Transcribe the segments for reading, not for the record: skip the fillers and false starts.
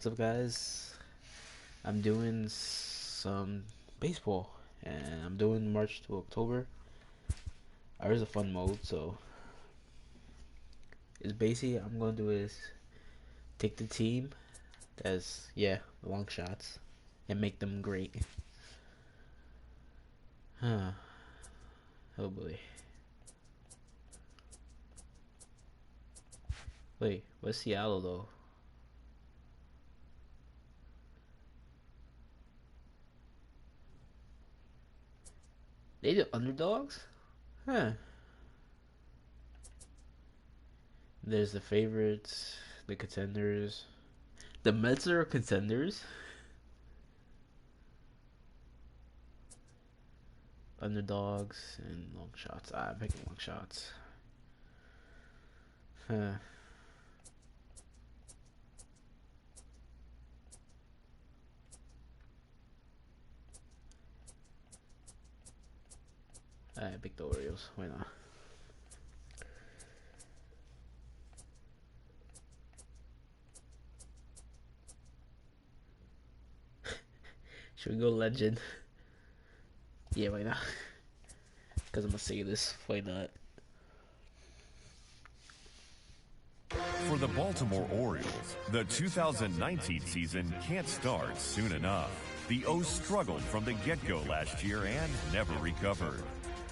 What's up, guys? I'm doing some baseball, and I'm doing March to October. There's a fun mode, so it's basically I'm gonna do is take the team that's the long shots and make them great. Huh. Oh boy. Wait, what's Seattle though? They the underdogs? Huh. There's the favorites, the contenders. The Mets are contenders. Underdogs and long shots. I'm picking long shots. Huh. I pick the Orioles. Why not? Should we go legend? Yeah, why not? Because I'm gonna say this. Why not? For the Baltimore Orioles, the 2019 season can't start soon enough. The O's struggled from the get-go last year and never recovered.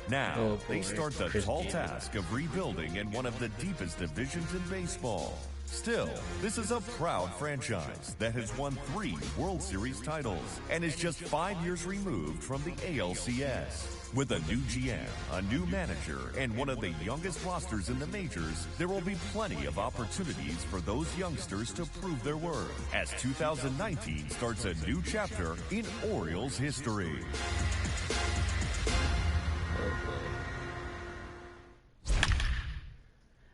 Now, they start the tall task of rebuilding in one of the deepest divisions in baseball. Still, this is a proud franchise that has won 3 World Series titles and is just 5 years removed from the ALCS. With a new GM, a new manager, and one of the youngest rosters in the majors, there will be plenty of opportunities for those youngsters to prove their worth as 2019 starts a new chapter in Orioles history.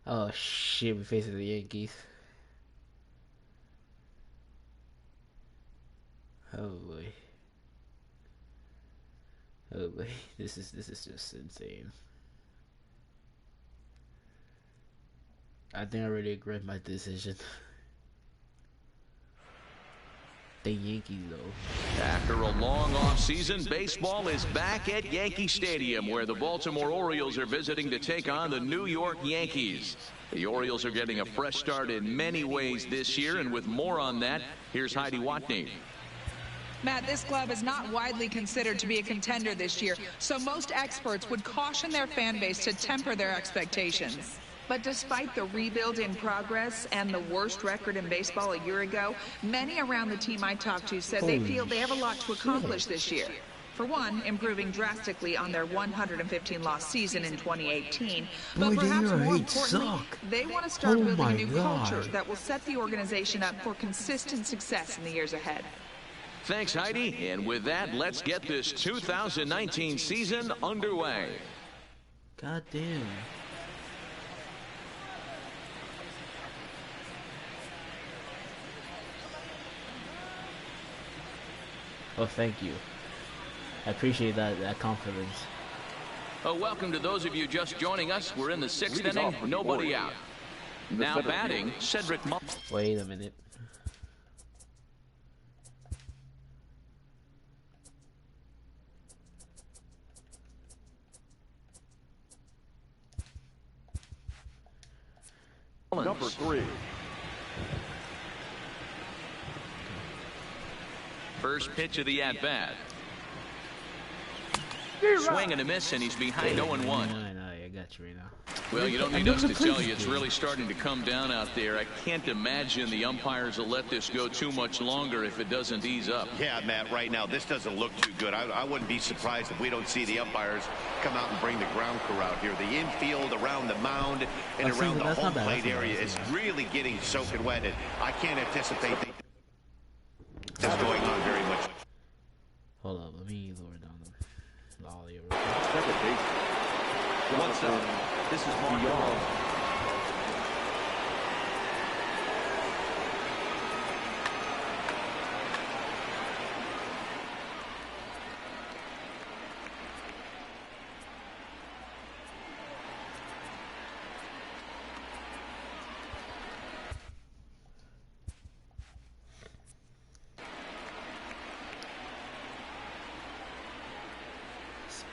Oh shit, we facing the Yankees. Oh boy. Oh boy. This is just insane. I think I already regret my decision. The Yankees though. After a long offseason, baseball is back at Yankee Stadium, where the Baltimore Orioles are visiting to take on the New York Yankees. The Orioles are getting a fresh start in many ways this year, and with more on that, here's Heidi Watney. Matt, this club is not widely considered to be a contender this year, so most experts would caution their fan base to temper their expectations. But despite the rebuild in progress and the worst record in baseball a year ago, many around the team I talked to said they feel they have a lot to accomplish this year. For one, improving drastically on their 115-loss season in 2018. But perhaps more importantly, they want to start building a new culture that will set the organization up for consistent success in the years ahead. Thanks, Heidi. And with that, let's get this 2019 season underway. God damn. Oh, thank you. I appreciate that confidence. Welcome to those of you just joining us. We're in the 6th inning, nobody out. Now batting, Cedric Mullins. Wait a minute. Number 3. First pitch of the at-bat. Swing and a miss, and he's behind 0-1. I know, I got you right now. Well, you don't need us to tell you it's really starting to come down out there. I can't imagine the umpires will let this go too much longer if it doesn't ease up. Yeah, Matt, right now, this doesn't look too good. I wouldn't be surprised if we don't see the umpires come out and bring the ground crew out here. The infield, around the mound, and around the home plate area is really getting soaking wet. And I can't anticipate this going on very much. Hold up, let me lower down the audio. Second base. What's up? This is Mark.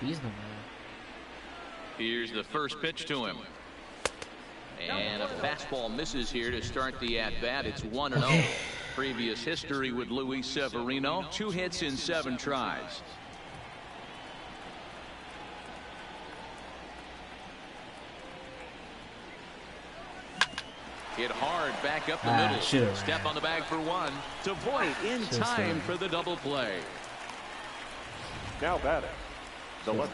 He's not bad. Here's the first pitch to him. And a fastball misses here to start the at-bat. It's 1-0. Previous history with Luis Severino, 2 hits in 7 tries. Hit hard back up the middle. Step on the bag for 1. To Voit in time for the double play. Now batting.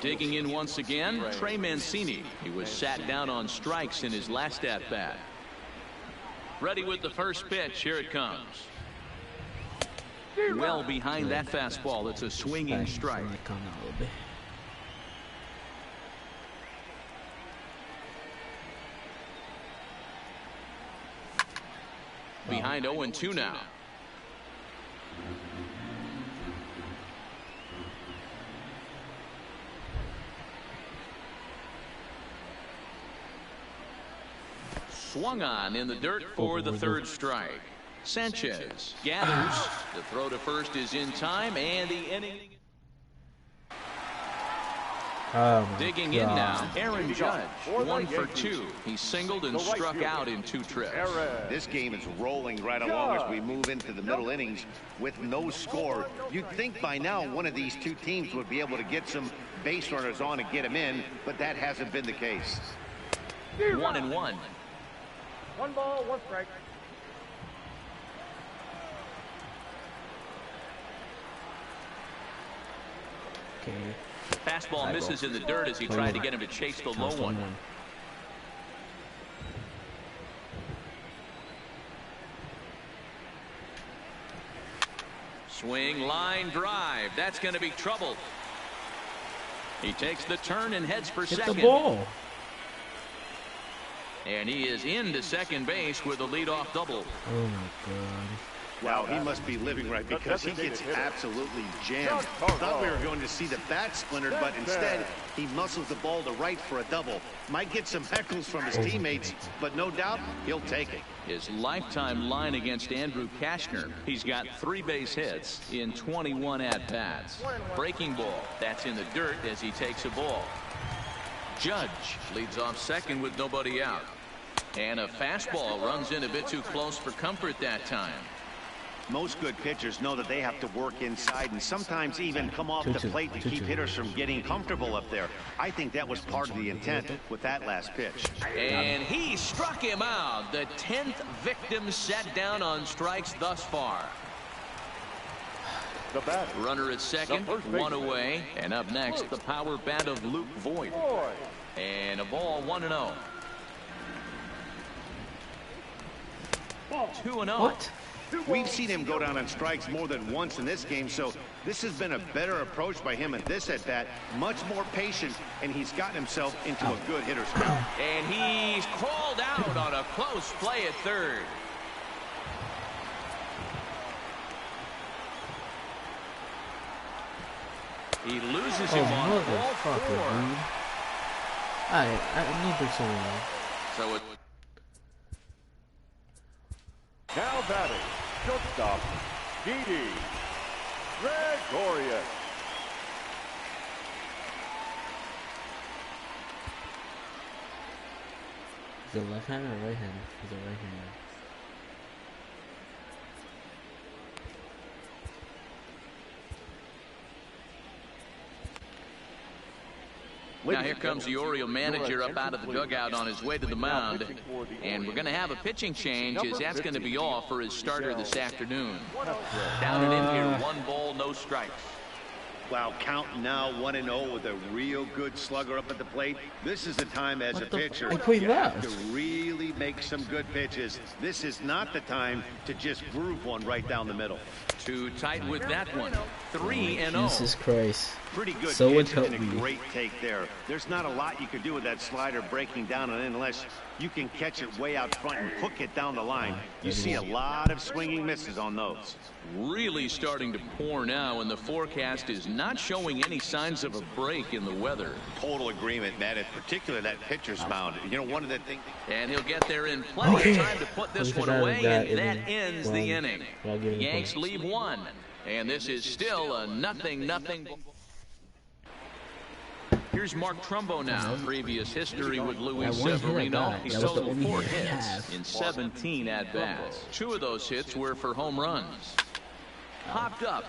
Digging in once again, Trey Mancini. He was sat down on strikes in his last at-bat. Ready with the first pitch. Here it comes. Well behind that fastball. It's a swinging strike. Behind 0-2 now. Swung on in the dirt for the 3rd strike. Sanchez gathers. The throw to first is in time, and the inning. Digging in now, Aaron Judge, 1 for 2. He singled and struck out in 2 trips. This game is rolling right along as we move into the middle innings with no score. You'd think by now one of these 2 teams would be able to get some base runners on and get them in, but that hasn't been the case. 1-1. 1 ball, 1 strike. Okay. Fastball misses in the dirt as he tried to get him to chase the low one. Swing, line drive. That's going to be trouble. He takes the turn and heads for second. Hit the ball. And he is into second base with a leadoff double. Oh my God. Wow, he must be living right because he gets absolutely jammed. Thought we were going to see the bat splintered, but instead he muscles the ball to right for a double. Might get some heckles from his teammates, but no doubt he'll take it. His lifetime line against Andrew Kashner. He's got 3 base hits in 21 at-bats. Breaking ball. That's in the dirt as he takes a ball. Judge leads off second with nobody out. And a fastball runs in a bit too close for comfort that time. Most good pitchers know that they have to work inside and sometimes even come off the plate to keep hitters from getting comfortable up there. I think that was part of the intent with that last pitch. And he struck him out. The 10th victim set down on strikes thus far. The batter. Runner at second, 1 away. And up next, the power bat of Luke Voit. And a ball, 1-0. 2-0. What? We've seen him go down on strikes more than once in this game, so this has been a better approach by him at this at-bat. Much more patient, and he's gotten himself into a good hitter's count. And he's called out on a close play at third. He loses him on ball 4. I need this one. So it. Now batting, shortstop, Didi Gregorius. Is it left-handed or right-handed? He's a right-hander. Now here comes the Oriole manager up out of the dugout on his way to the mound. And we're going to have a pitching change as that's going to be all for his starter this afternoon. Down and in here, 1 ball, no strikes. Wow, count now 1-0 with a real good slugger up at the plate. This is the time as a pitcher you have to really make some good pitches. This is not the time to just groove one right down the middle. Too tight with that one. 3-0. Jesus Christ. Pretty good so pitch and a great take there. There's not a lot you can do with that slider breaking down and in unless you can catch it way out front and hook it down the line. You see a lot of swinging misses on those. Really starting to pour now, and the forecast is not showing any signs of a break in the weather. Total agreement, Matt, in particular that pitcher's mound. You know, one of the things. And he'll get there in plenty of time to put this one away, and that ends the inning. The Yanks leave 1, and this is still a 0-0. Here's Mark Trumbo now. Previous history with Luis That one hit I Severino. got, He that was the soloed only 4 hit I hits have. in 17 at-bats. 2 of those hits were for home runs. Popped up.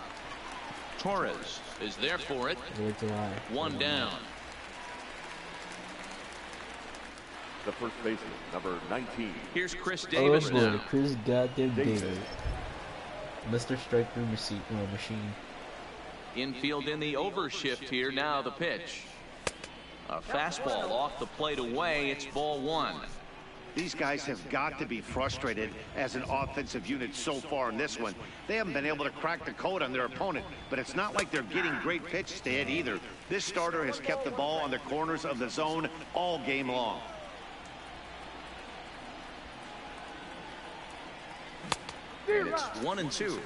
Torres is there for it. 1 down. The first baseman, number 19. Here's Chris Davis now. Chris goddamn Davis. Mr. Strike Through Machine. Infield in the overshift here. Now the pitch. A fastball off the plate away. It's ball 1. These guys have got to be frustrated as an offensive unit so far in this one. They haven't been able to crack the code on their opponent, but it's not like they're getting great pitches to hit either. This starter has kept the ball on the corners of the zone all game long. And it's 1-2.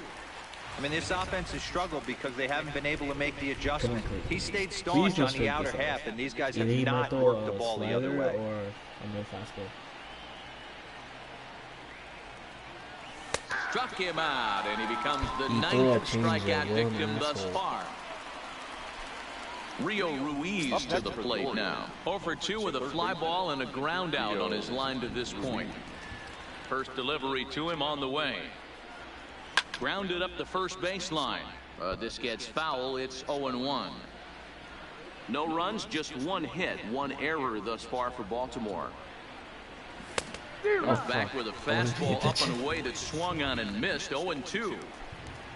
I mean, this offense has struggled because they haven't been able to make the adjustment. He stayed staunch on the outer half, and these guys have not worked the ball the other way. Or a no fastball. Struck him out, and he becomes the 9th strikeout victim thus far. Rio Ruiz to the plate now. 0 for 2 with a fly ball and a ground out on his line to this point. First delivery to him on the way. Grounded up the first baseline. This gets foul. It's 0-1. No runs, just 1 hit, 1 error thus far for Baltimore. Back with a fastball up and away that swung on and missed. 0-2.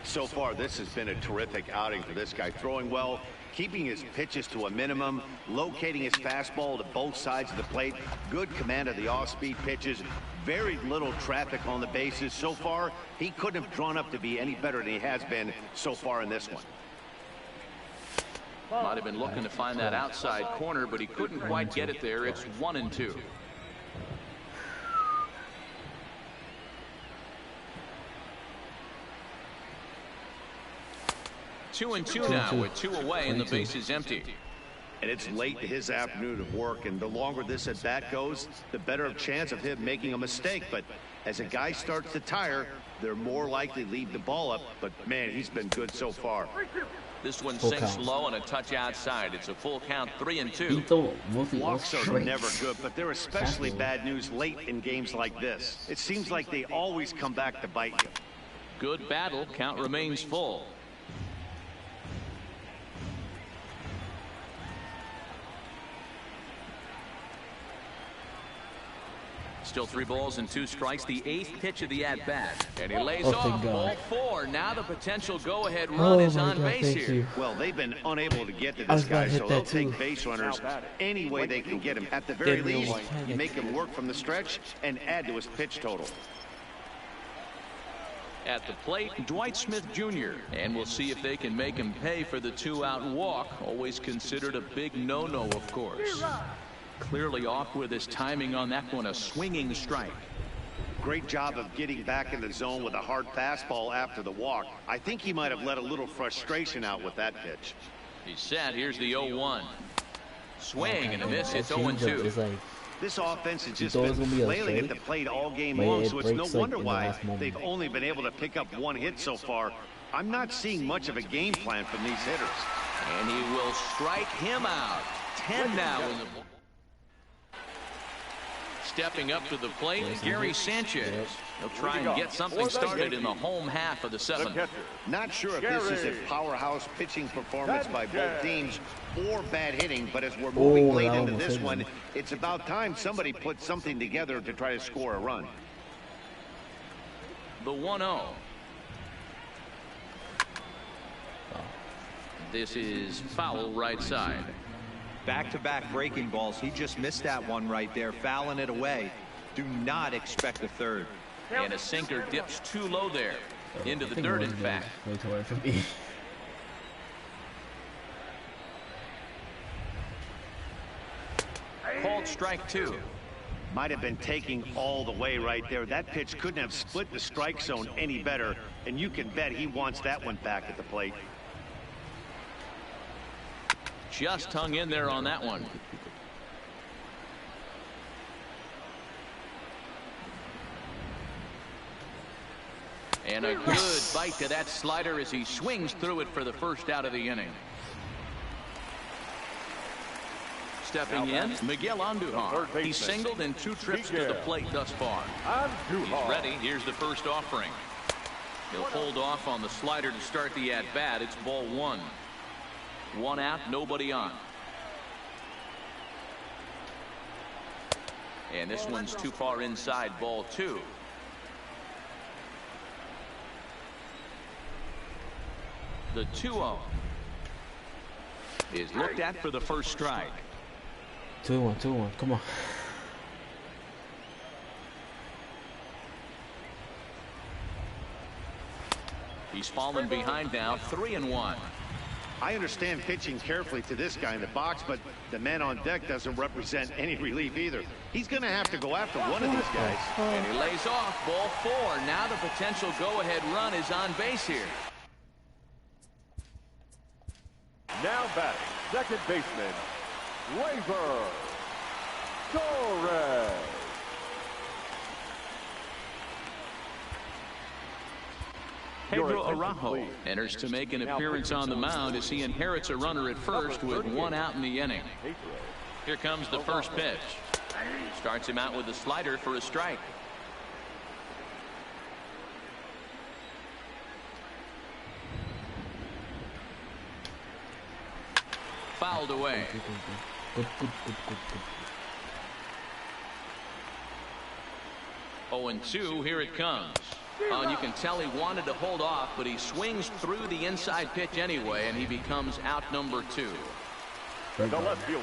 So far, this has been a terrific outing for this guy. Throwing well, keeping his pitches to a minimum, locating his fastball to both sides of the plate, good command of the off-speed pitches, very little traffic on the bases. So far, he couldn't have drawn up to be any better than he has been so far in this one. Might have been looking to find that outside corner, but he couldn't quite get it there. It's 1-2. 2-2 now with 2 away and the base is empty. And it's late to his afternoon of work, and the longer this at bat goes, the better of chance of him making a mistake. But as a guy starts to tire, they're more likely to leave the ball up. But man, he's been good so far. This one sinks low and a touch outside. It's a full count, 3-2. Walks are never good, but they're especially bad news late in games like this. It seems like they always come back to bite you. Good battle. Count remains full. Still 3 balls and 2 strikes. The 8th pitch of the at-bat. And he lays off ball 4. Now the potential go-ahead run is on base here. Well, they've been unable to get to this guy, so they'll take base runners any way they can get him. At the very least, you make him work from the stretch and add to his pitch total. At the plate, Dwight Smith Jr. And we'll see if they can make him pay for the 2-out walk. Always considered a big no-no, of course. Clearly off with his timing on that one, a swinging strike. Great job of getting back in the zone with a hard fastball after the walk. I think he might have let a little frustration out with that pitch. He's set. Here's the 0-1. Swing and a miss. It's 0-2. This offense has just been flailing at the plate all game long, so it's no wonder why they've only been able to pick up 1 hit so far. I'm not seeing much of a game plan from these hitters. And he will strike him out. 10 now in the ball. Stepping up to the plate, Gary Sanchez. He'll try and get something started in the home half of the 7th. Not sure if this is a powerhouse pitching performance by both teams or bad hitting, but as we're moving late into this one, it's about time somebody put something together to try to score a run. The 1-0. This is foul right side. Back-to-back breaking balls. He just missed that one right there, fouling it away. Do not expect a third. And a sinker dips too low there. Into the dirt, in fact. Called strike 2. Might have been taking all the way right there. That pitch couldn't have split the strike zone any better, and you can bet he wants that one back at the plate. Just hung in there on that one. And a good bite to that slider as he swings through it for the first out of the inning. Stepping in, Miguel Andujar. He's singled in 2 trips to the plate thus far. He's ready. Here's the first offering. He'll hold off on the slider to start the at-bat. It's ball 1. 1 out, nobody on. And this one's too far inside, ball 2. The 2-0 is looked at for the first strike. 2-1, 2-1. Come on. He's fallen behind now, 3-1. I understand pitching carefully to this guy in the box, but the man on deck doesn't represent any relief either. He's going to have to go after one of these guys. And he lays off, ball 4. Now the potential go-ahead run is on base here. Now batting, second baseman, Gleyber Torres. Pedro Araujo enters to make an appearance on the mound as he inherits a runner at first with 1 out in the inning. Here comes the first pitch. Starts him out with a slider for a strike. Fouled away. Good. 0-2, here it comes. And you can tell he wanted to hold off, but he swings through the inside pitch anyway, and he becomes out number 2.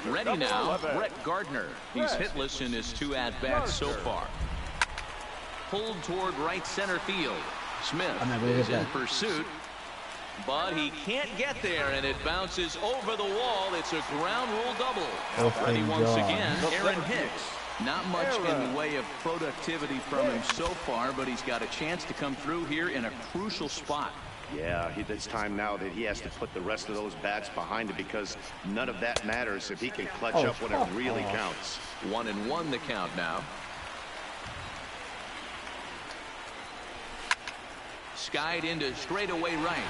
Ready now, Brett Gardner. He's hitless in his 2 at-bats so far. Pulled toward right center field. Smith is in pursuit, but he can't get there, and it bounces over the wall. It's a ground rule double. Ready once again, Aaron Hicks. Not much in the way of productivity from him so far, but he's got a chance to come through here in a crucial spot. Yeah, it's time now that he has to put the rest of those bats behind him, because none of that matters if he can clutch up when it really counts. 1-1 the count now. Skied into straightaway right.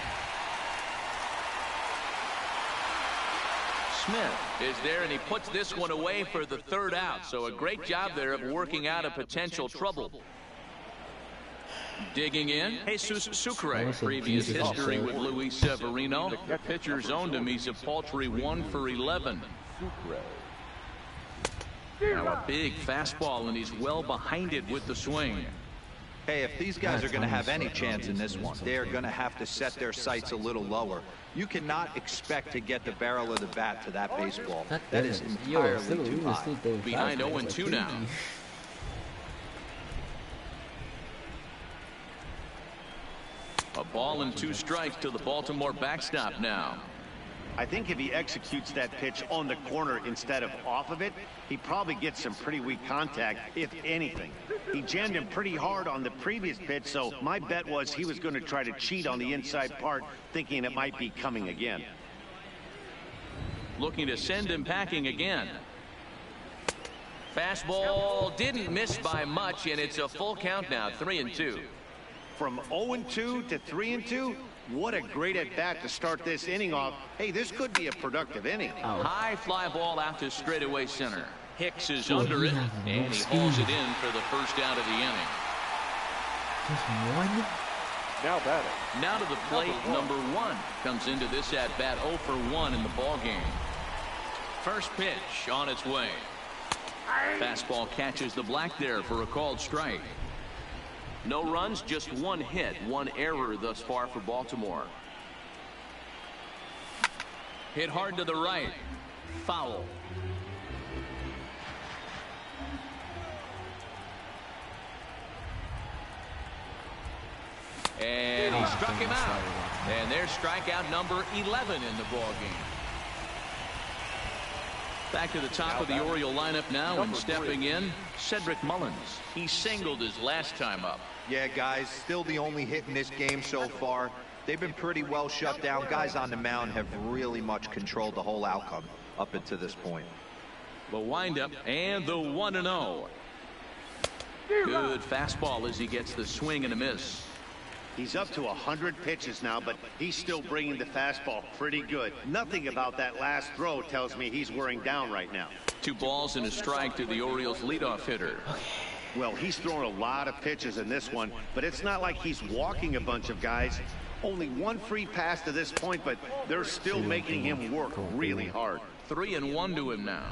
Smith is there, and he puts this one away for the 3rd out. So a great job there of working out a potential trouble. Digging in, Jesus Sucre. Previous history with Luis Severino. The pitcher's owned him. He's a paltry 1 for 11. Now a big fastball, and he's well behind it with the swing. Hey, if these guys are going to have any chance in this one, they are going to have to set their sights a little lower. You cannot expect to get the barrel of the bat to that baseball. That is entirely too high. Behind 0-2 now. A ball and 2 strikes to the Baltimore backstop now. I think if he executes that pitch on the corner instead of off of it, he probably gets some pretty weak contact, if anything. He jammed him pretty hard on the previous pitch, so my bet was he was going to try to cheat on the inside part, thinking it might be coming again. Looking to send him packing again. Fastball didn't miss by much, and it's a full count now, 3-2. From 0-2 to 3-2, what a great at-bat to start this inning off. Hey, this could be a productive inning. High fly ball out to straightaway center. Hicks is under it, and he hauls it in for the first out of the inning. Just one? Now batting. Now to the plate, number 1 comes into this at-bat 0 for 1 in the ball game. First pitch on its way. Fastball catches the black there for a called strike. No runs, just 1 hit, 1 error thus far for Baltimore. Hit hard to the right. Foul. And he struck him out. And there's strikeout number 11 in the ball game. Back to the top of the Oriole lineup now, and stepping in, Cedric Mullins. He singled his last time up. Yeah, guys, still the only hit in this game so far. They've been pretty well shut down. Guys on the mound have really much controlled the whole outcome up until this point. The windup and the 1-0. Good fastball as he gets the swing and a miss. He's up to 100 pitches now, but he's still bringing the fastball pretty good. Nothing about that last throw tells me he's wearing down right now. 2 balls and a strike to the Orioles leadoff hitter. Well, he's thrown a lot of pitches in this one, but it's not like he's walking a bunch of guys. Only 1 free pass to this point, but they're still making him work really hard. 3-1 to him now.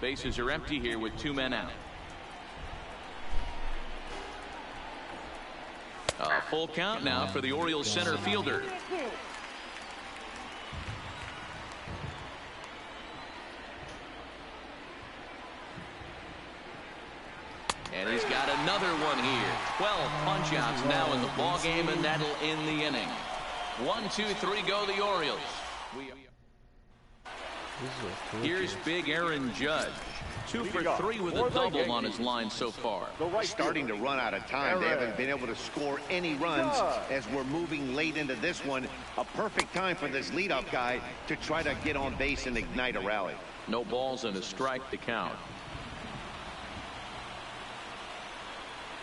Bases are empty here with 2 men out. A full count now for the Orioles center fielder. And he's got another one here. 12 punch-outs now in the ball game, and that'll end the inning. 1, 2, 3 go the Orioles. Here's big Aaron Judge. 2 for 3 with a double on his line so far. Starting to run out of time. They haven't been able to score any runs as we're moving late into this one. A perfect time for this leadoff guy to try to get on base and ignite a rally. No balls and a strike to count.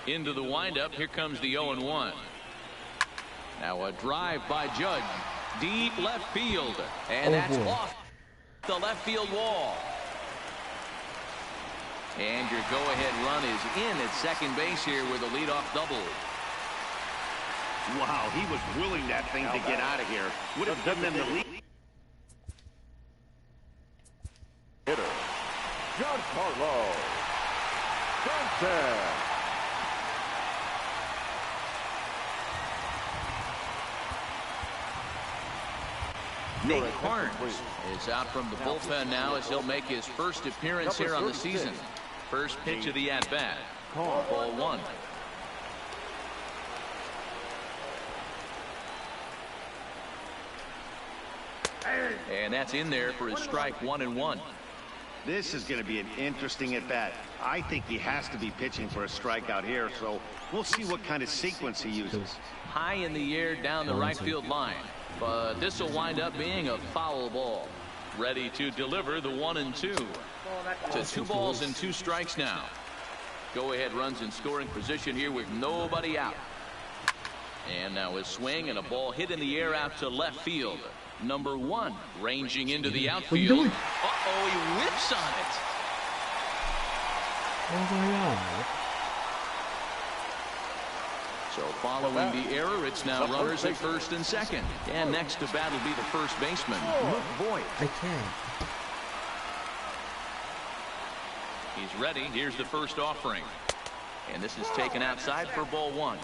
Into the windup. Here comes the 0-1. Now a drive by Judge. Deep left field. And that's off the left field wall. And your go-ahead run is in at second base here with a leadoff double. Wow, he was willing that thing to get out of here. Would have given them the lead. Hitter, Giancarlo Stanton. Nick Barnes is out from the bullpen now as he'll make his first appearance here on the season. First pitch of the at-bat. Ball 1. And that's in there for his strike 1-1. This is going to be an interesting at-bat. I think he has to be pitching for a strikeout here, so we'll see what kind of sequence he uses. High in the air down the right field line. But this will wind up being a foul ball. Ready to deliver the 1-2. To 2 balls and 2 strikes now. Go-ahead runs in scoring position here with nobody out. And now a swing and a ball hit in the air out to left field. Number 1 ranging into the outfield. Uh-oh, he whips on it. What's going on? So following the error, it's now runners at first and second. And next to bat will be the first baseman, Luke Voigt. I can't. He's ready. Here's the first offering. And this is taken outside for ball 1.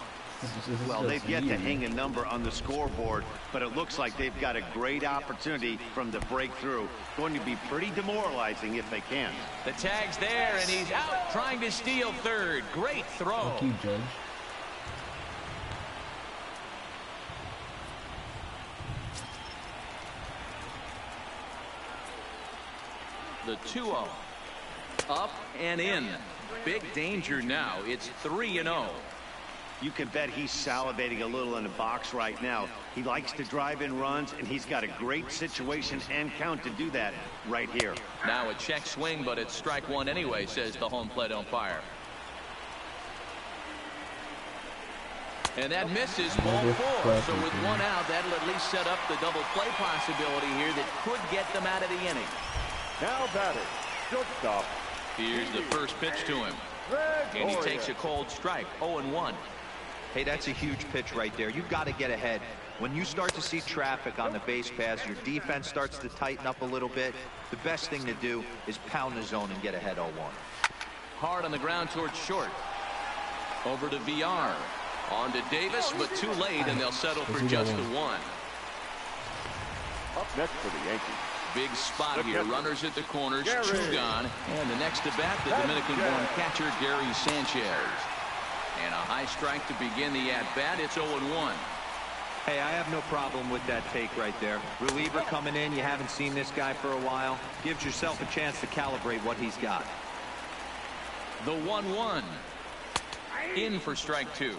Well, they've yet to hang a number on the scoreboard, but it looks like they've got a great opportunity from the breakthrough. Going to be pretty demoralizing if they can. The tag's there, and he's out trying to steal third. Great throw. Thank you, Judge. The 2-0. Up and in. Big danger now. It's 3-0. You can bet he's salivating a little in the box right now. He likes to drive in runs, and he's got a great situation and count to do that right here. Now a check swing, but it's strike 1 anyway, says the home plate umpire. And that misses ball 4. So with 1 out, that'll at least set up the double play possibility here that could get them out of the inning. Now batting, shortstop. Here's the first pitch to him. And he takes a cold strike, 0-1. Hey, that's a huge pitch right there. You've got to get ahead. When you start to see traffic on the base paths, your defense starts to tighten up a little bit. The best thing to do is pound the zone and get ahead 0-1. Hard on the ground towards short. Over to VR. On to Davis, but too late, and they'll settle for just the 1. Up next for the Yankees. Big spot here. Runners at the corners. 2 gone. And the next to bat, the Dominican-born catcher, Gary Sanchez. And a high strike to begin the at-bat. It's 0-1. Hey, I have no problem with that take right there. Reliever coming in. You haven't seen this guy for a while. Gives yourself a chance to calibrate what he's got. The 1-1. In for strike 2.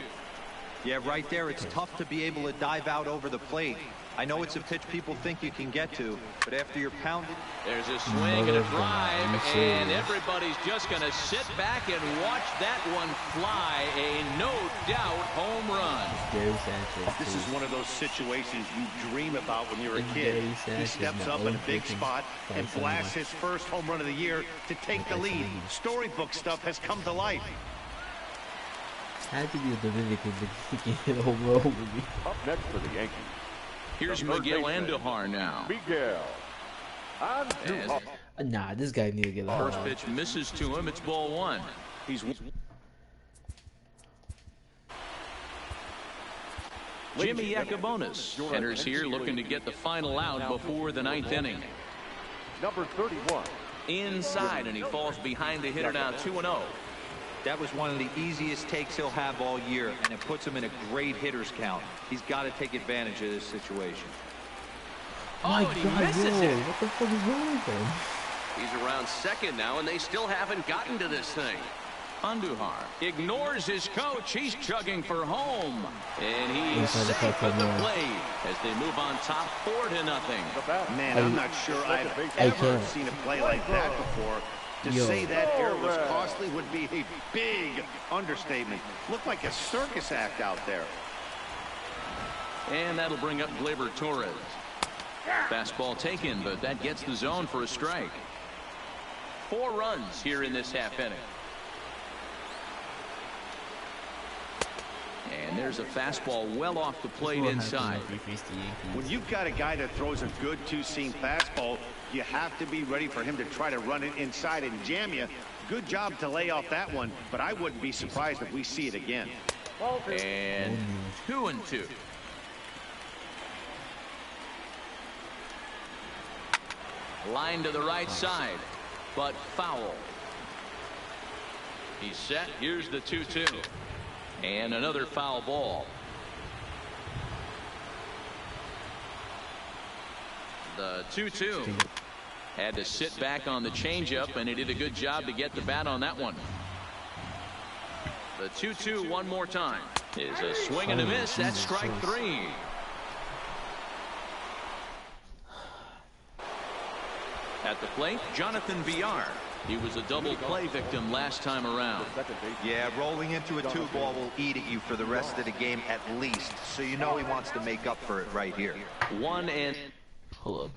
Yeah, right there, it's tough to be able to dive out over the plate. I know it's a pitch people think you can get to, but after you're pounded... There's a swing and a drive, and everybody's just going to sit back and watch that one fly. A no-doubt home run. This is one of those situations you dream about when you're a kid. He steps up in a big spot and blasts his first home run of the year to take the lead. Storybook stuff has come to life. Had to be a Dominican to hit a home run with me. Up next for the Yankees. Here's Miguel Andujar now. Miguel Andujar. Nah, this guy need to get a first pitch misses to him. It's ball one. Jimmy Yacobonis enters here looking to get the final out before the ninth inning. Number 31. Inside, and he falls behind the hitter now 2-0. That was one of the easiest takes he'll have all year, and it puts him in a great hitter's count. He's got to take advantage of this situation. My God, yo, what the fuck is wrong with him? He's around second now, and they still haven't gotten to this thing. Andujar ignores his coach. He's chugging for home, and he's safe at the plate as they move on top 4-0. Man, I'm not sure I've ever seen a play like that before. To say that error was costly would be a big understatement. Looked like a circus act out there. And that'll bring up Gleyber Torres. Fastball taken, but that gets the zone for a strike. 4 runs here in this half inning. And there's a fastball well off the plate inside. When you've got a guy that throws a good two-seam fastball, you have to be ready for him to try to run it inside and jam you. Good job to lay off that one, but I wouldn't be surprised if we see it again. And 2-2. Line to the right side, but foul. He's set. Here's the 2-2. And another foul ball. The 2-2. Had to sit back on the changeup, and he did a good job to get the bat on that one. The 2-2 one more time is a swing and a miss. That's strike 3. At the plate, Jonathan Villar. He was a double play victim last time around. Yeah, rolling into a 2-ball will eat at you for the rest of the game at least. So you know he wants to make up for it right here. 1 and... Hold up.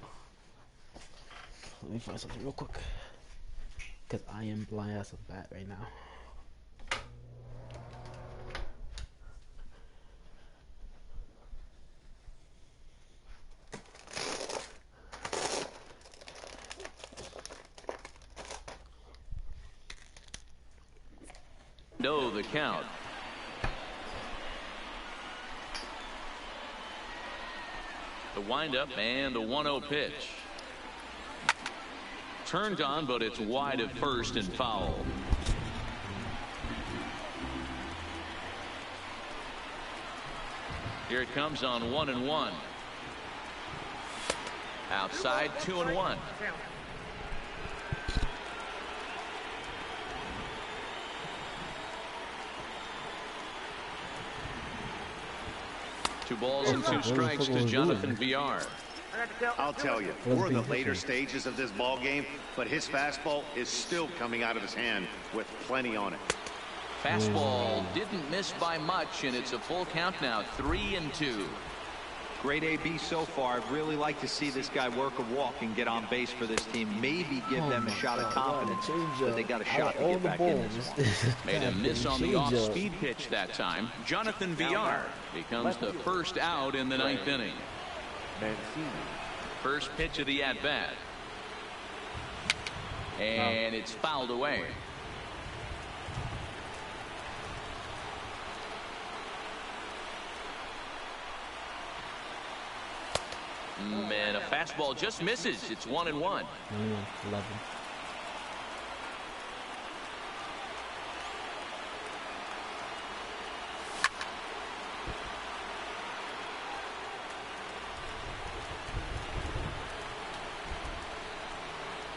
Let me find something real quick. Because I am blind as a bat right now. No, the count. The windup and the 1-0 pitch. Turned on, but it's wide at first and foul. Here it comes on 1-1. Outside 2-1. Two balls and 2 strikes to Jonathan Villar. I'll tell you, we're in the later stages of this ball game, but his fastball is still coming out of his hand with plenty on it. Fastball didn't miss by much, and it's a full count now, 3-2. Great AB so far. I'd really like to see this guy work a walk and get on base for this team. Maybe give them a shot of confidence, but they got a shot to get back in this one. Made a miss on the off-speed pitch that time. Jonathan Villar becomes the first out in the 9th inning. First pitch of the at-bat. And it's fouled away. And a fastball just misses. It's 1-1. 11.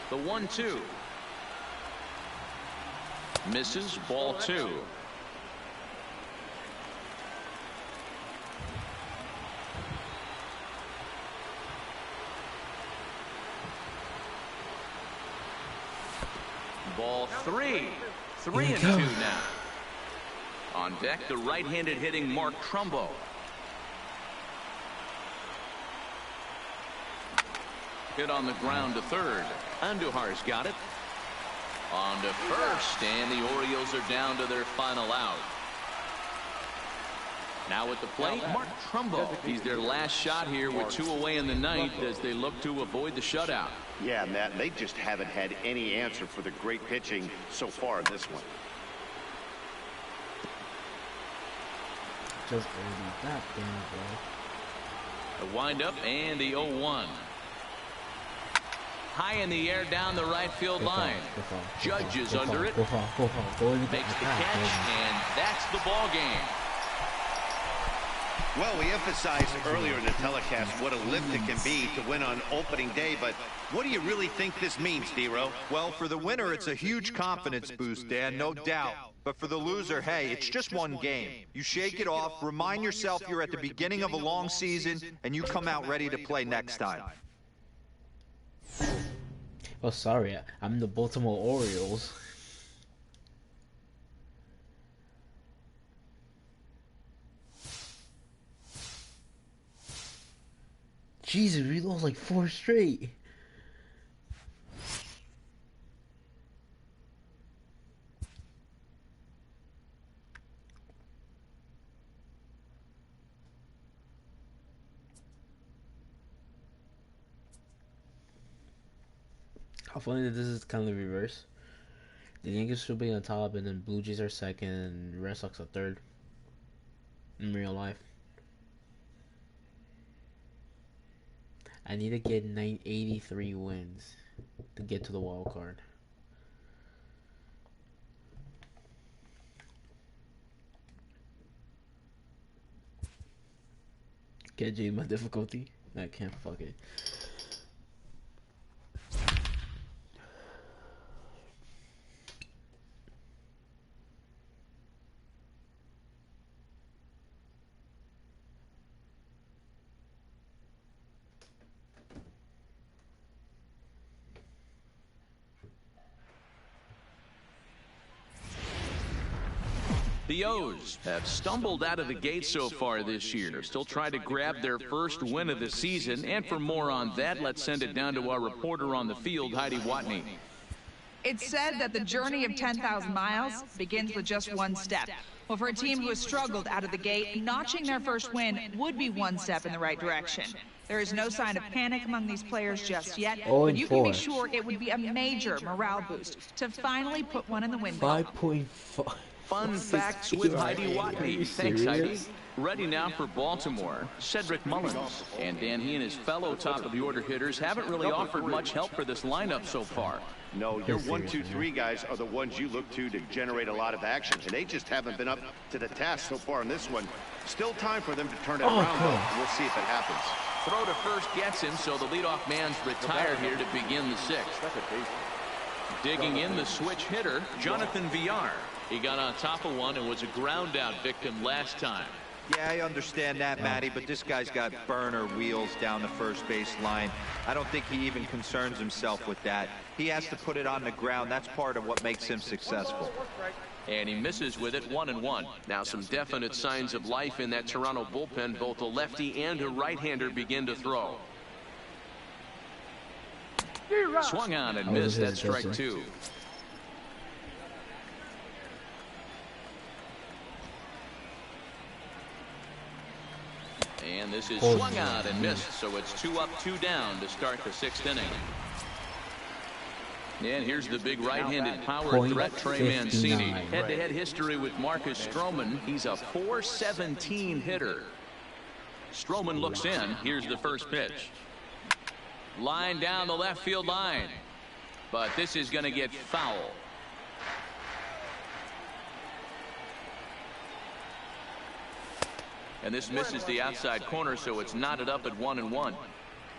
The 1-2. Misses, ball 2. Ball 3. 3-2 now. On deck, the right-handed hitting Mark Trumbo. Hit on the ground to third. Andujar's got it. On to first, and the Orioles are down to their final out. Now at the plate, Mark Trumbo. He's their last shot here with 2 away in the ninth as they look to avoid the shutout. Yeah, Matt, they just haven't had any answer for the great pitching so far in this one. Just that thing, bro. The windup and the 0-1. High in the air down the right field line. Judge is under it. Makes the catch, and that's the ball game. Well, we emphasized earlier in the telecast what a lift it can be to win on opening day, but what do you really think this means, Dero? Well, for the winner, it's a huge confidence boost, Dan, no doubt. But for the loser, hey, it's just one game. You shake it off, remind yourself you're at the beginning of a long season, and you come out ready to play next time. Oh, sorry, I'm the Baltimore Orioles. Jesus, we lost like 4 straight. How funny that this is kind of the reverse. The Yankees should be on top, and then Blue Jays are second, and Red Sox are third. In real life. I need to get 983 wins to get to the wild card. Can't change my difficulty. I can't, fuck it. The O's have stumbled out of the gate so far this year, still trying to grab their first win of the season. And for more on that, let's send it down to our reporter on the field, Heidi Watney. It's said that the journey of 10,000 miles begins with just one step. Well, for a team who has struggled out of the gate, notching their first win would be one step in the right direction. There is no sign of panic among these players just yet, but you can be sure it would be a major morale boost to finally put one in the win column. 5.5. Fun facts with Heidi Watney. Thanks, Heidi. Ready now for Baltimore, Cedric Mullins. And Dan, he and his fellow top-of-the-order hitters haven't really offered much help for this lineup so far. No, your 1, 2, 3 guys are the ones you look to generate a lot of action, and they just haven't been up to the task so far in this one. Still time for them to turn it around, though. We'll see if it happens. Throw to first gets him, so the leadoff man's retired here to begin the 6th. Digging in the switch hitter, Jonathan Villar. He got on top of one and was a ground-out victim last time. Yeah, I understand that, Matty, but this guy's got burner wheels down the first base line. I don't think he even concerns himself with that. He has to put it on the ground. That's part of what makes him successful. And he misses with it, 1-1. Now some definite signs of life in that Toronto bullpen. Both a lefty and a right-hander begin to throw. Swung on and missed. That's strike 2. And this is swung out and missed, so it's 2 up, 2 down to start the 6th inning. And here's the big right-handed power threat, Trey Mancini. Head-to-head history with Marcus Stroman. He's a .417 hitter. Stroman looks in. Here's the first pitch. Line down the left field line. But this is going to get foul. And this misses the outside corner, so it's knotted up at 1-1.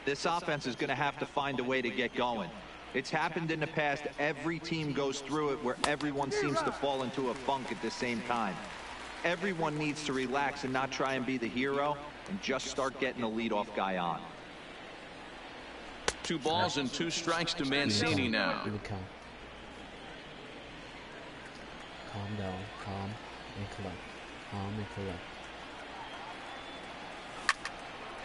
This offense is going to have to find a way to get going. It's happened in the past. Every team goes through it where everyone seems to fall into a funk at the same time. Everyone needs to relax and not try and be the hero and just start getting the leadoff guy on. 2 balls and 2 strikes to Mancini now. Calm down. Calm and collect. Calm and collect.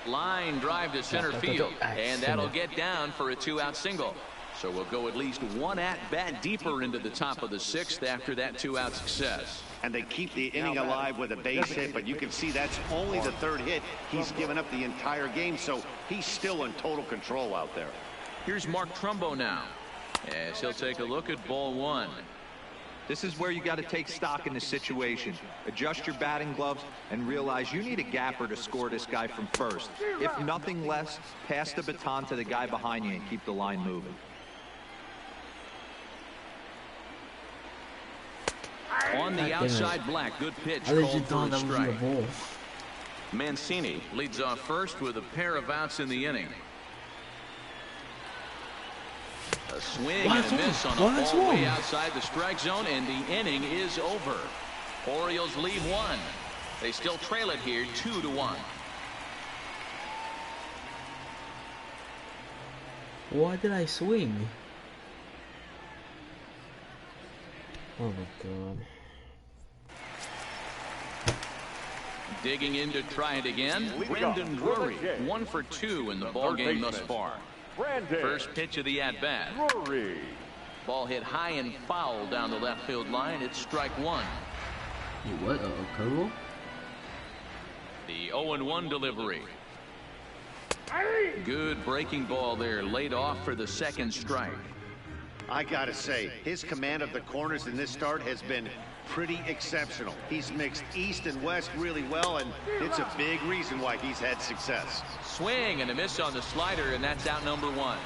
Line drive to center field, and that'll get down for a 2-out single. So we'll go at least one at-bat deeper into the top of the 6th after that 2-out success. And they keep the inning alive with a base hit, but you can see that's only the 3rd hit he's given up the entire game, so he's still in total control out there. Here's Mark Trumbo now, as he'll take a look at ball 1. This is where you got to take stock in the situation. Adjust your batting gloves and realize you need a gapper to score this guy from first. If nothing less, pass the baton to the guy behind you and keep the line moving. On the outside black, good pitch called for a strike. Mancini leads off first with a pair of outs in the inning. A swing and a miss on a ball way outside the strike zone, and the inning is over. Orioles lead 1. They still trail it here 2-1. Why did I swing? Oh my god. Digging in to try it again. Brendan Drury, 1 for 2 in the ball game thus far. First pitch of the at-bat. Ball hit high and foul down the left field line. It's strike 1. What? A curveball? The 0-1 delivery. Good breaking ball there, laid off for the 2nd strike. I gotta say, his command of the corners in this start has been pretty exceptional. He's mixed east and west really well, and it's a big reason why he's had success. Swing and a miss on the slider, and that's out number 1.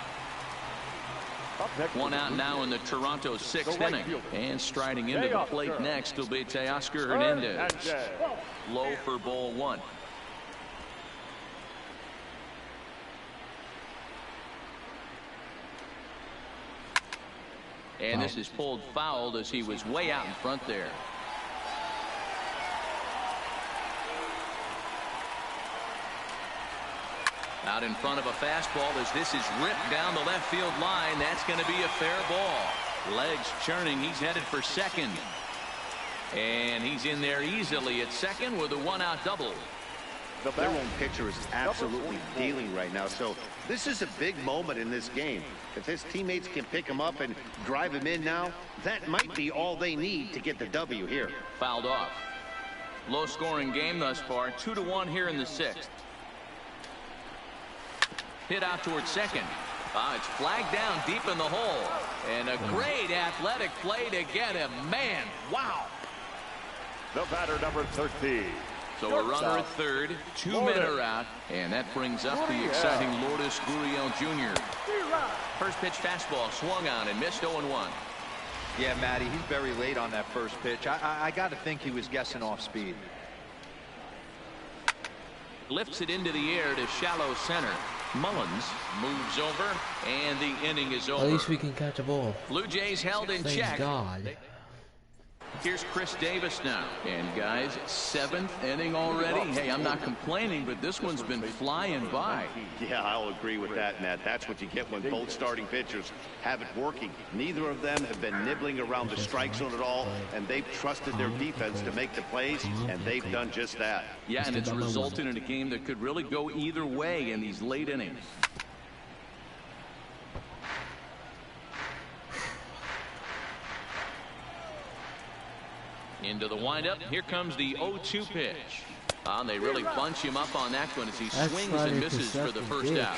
1 out now in the Toronto 6th inning. And striding into the plate next will be Teoscar Hernandez. Low for ball 1. And this is pulled fouled as he was way out in front there. Out in front of a fastball as this is ripped down the left field line. That's going to be a fair ball. Legs churning. He's headed for second. And he's in there easily at second with a 1-out double. Their own pitcher is absolutely dealing right now, so this is a big moment in this game. If his teammates can pick him up and drive him in now, that might be all they need to get the W here. Fouled off. Low scoring game thus far. 2-1 here in the 6th. Hit out towards second. It's flagged down deep in the hole. And a great athletic play to get him. Man, wow. The batter, number 13. So a runner at third, 2 men are out, and that brings up the exciting Lourdes Gurriel Jr. First pitch fastball swung on and missed 0-1. Yeah, Matty, he's very late on that first pitch. I got to think he was guessing off speed. Lifts it into the air to shallow center. Mullins moves over, and the inning is over. At least we can catch a ball. Blue Jays held in check. Thank God. Here's Chris Davis now. And guys, 7th inning already. Hey, I'm not complaining, but this one's been flying by. Yeah, I'll agree with that, Matt. That's what you get when both starting pitchers have it working. Neither of them have been nibbling around the strike zone at all, and they've trusted their defense to make the plays, and they've done just that. Yeah, and it's resulted in a game that could really go either way in these late innings. Into the windup. Here comes the 0-2 pitch. And they really bunch him up on that one as he swings and misses for the first out.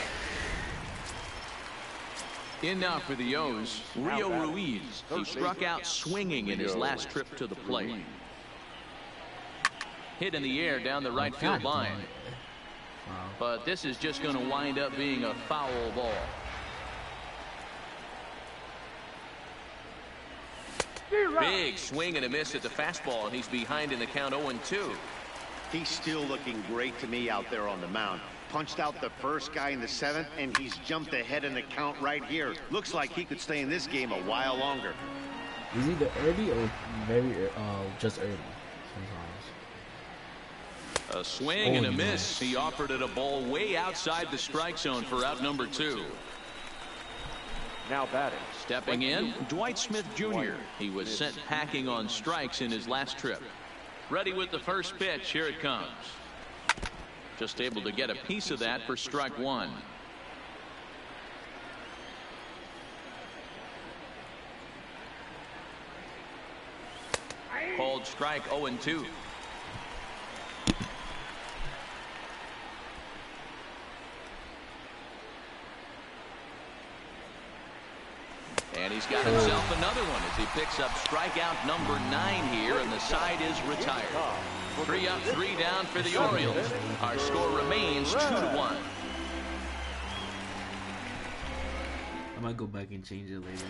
In now for the O's, Rio Ruiz. He struck out swinging in his last trip to the plate. Hit in the air down the right field line. But this is just going to wind up being a foul ball. Big swing and a miss at the fastball, and he's behind in the count 0-2. He's still looking great to me out there on the mound. Punched out the first guy in the 7th, and he's jumped ahead in the count right here. Looks like he could stay in this game a while longer. Is either early or very just early sometimes. A swing and a miss. He offered it a ball way outside the strike zone for out number 2. Now batting. Stepping in, Dwight Smith Jr. He was sent packing on strikes in his last trip. Ready with the first pitch. Here it comes. Just able to get a piece of that for strike one. Called strike 0-2. And he's got himself another one as he picks up strikeout number 9 here, and the side is retired. 3 up, 3 down for the Orioles. Our score remains 2-1. I might go back and change it later.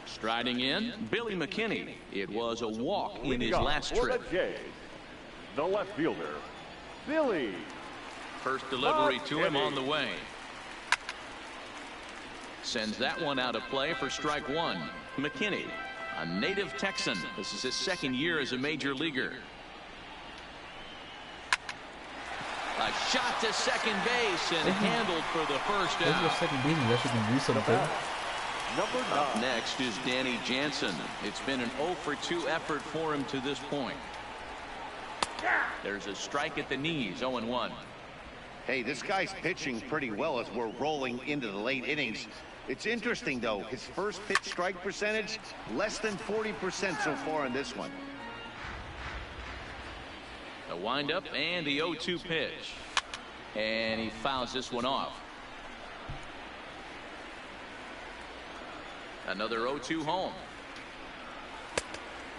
Striding in, Billy McKinney. It was a walk in his last trip. The left fielder, Billy. First delivery to him on the way. Sends that one out of play for strike one. McKinney, a native Texan. This is his second year as a major leaguer. A shot to second base and handled for the first out. Second base, that should can do something. Up next is Danny Jansen. It's been an 0-for-2 effort for him to this point. There's a strike at the knees, 0-1. Hey, this guy's pitching pretty well as we're rolling into the late innings. It's interesting, though, his first pitch strike percentage, less than 40% so far in this one. The windup and the 0-2 pitch. And he fouls this one off. Another 0-2 home.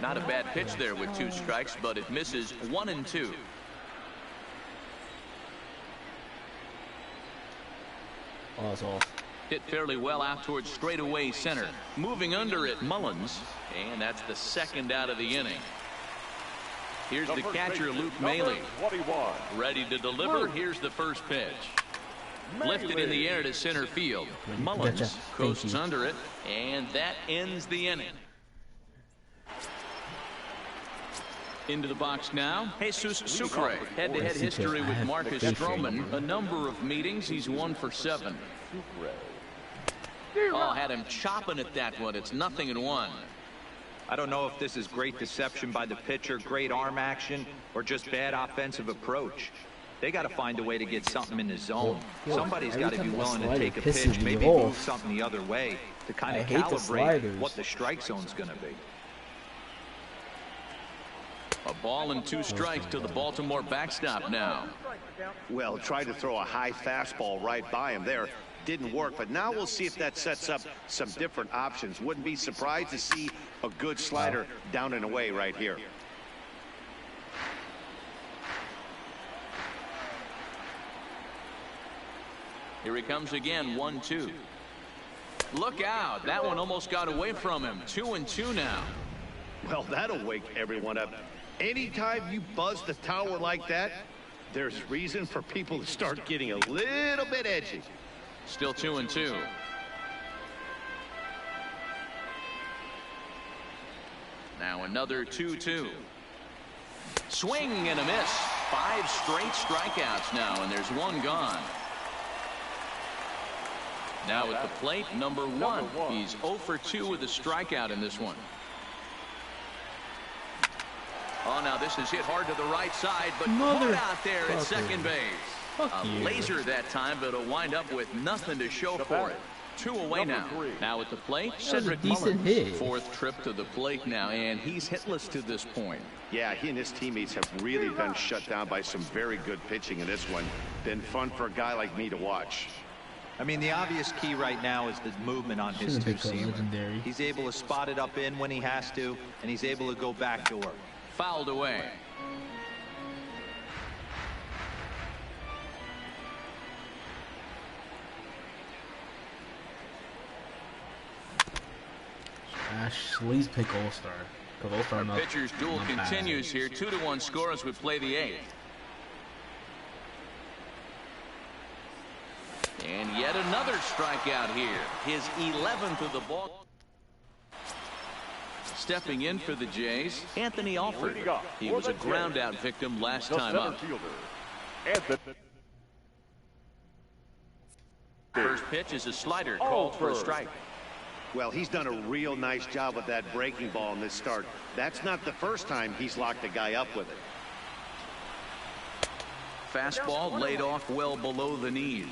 Not a bad pitch there with 2 strikes, but it misses 1-2. Oh, that's off. Hit fairly well out towards straightaway center. Moving under it, Mullins. And that's the second out of the inning. Here's the catcher, Luke Maile. Ready to deliver. Here's the first pitch. Lifted in the air to center field. Mullins coasts under it, and that ends the inning. Into the box now, Jesus Sucre. Head-to-head history with Marcus Stroman. A number of meetings. He's 1 for 7. Oh, had him chopping at that one. It's 0-1. I don't know if this is great deception by the pitcher, great arm action, or just bad offensive approach. They got to find a way to get something in the zone. Somebody's got to be willing to take a pitch, maybe move something the other way to kind of calibrate what the strike zone's going to be. A ball and 2 strikes to the Baltimore backstop now. Well, tried to throw a high fastball right by him there. Didn't work, but now we'll see if that sets up some different options. Wouldn't be surprised to see a good slider down and away right here. Here he comes again, 1-2. Look out. That one almost got away from him. 2-2 now. Well, that'll wake everyone up. Anytime you buzz the tower like that, there's reason for people to start getting a little bit edgy. Still 2-2. Now another 2-2. Swing and a miss. 5 straight strikeouts now, and there's 1 gone. Now at the plate, number 1. He's 0 for 2 with a strikeout in this one. Oh, now this is hit hard to the right side, but caught out there at second base. A laser that time, but it'll wind up with nothing to show for it. 2 away now. Now at the plate, Cedric Mullins. 4th trip to the plate now, and he's hitless to this point. Yeah, he and his teammates have really been shut down by some very good pitching in this one. Been fun for a guy like me to watch. I mean, the obvious key right now is the movement on his 2-seamer. He's able to spot it up in when he has to, and he's able to go backdoor. Fouled away. Please pick All-Star. Our pitcher's duel continues here. 2-1 score as we play the 8th. And yet another strikeout here. His 11th of the ball. Stepping in for the Jays, Anthony Alford. He was a ground out victim last time up. First pitch is a slider called for a strike. Well, he's done a real nice job with that breaking ball in this start. That's not the first time he's locked a guy up with it. Fastball laid off well below the knees.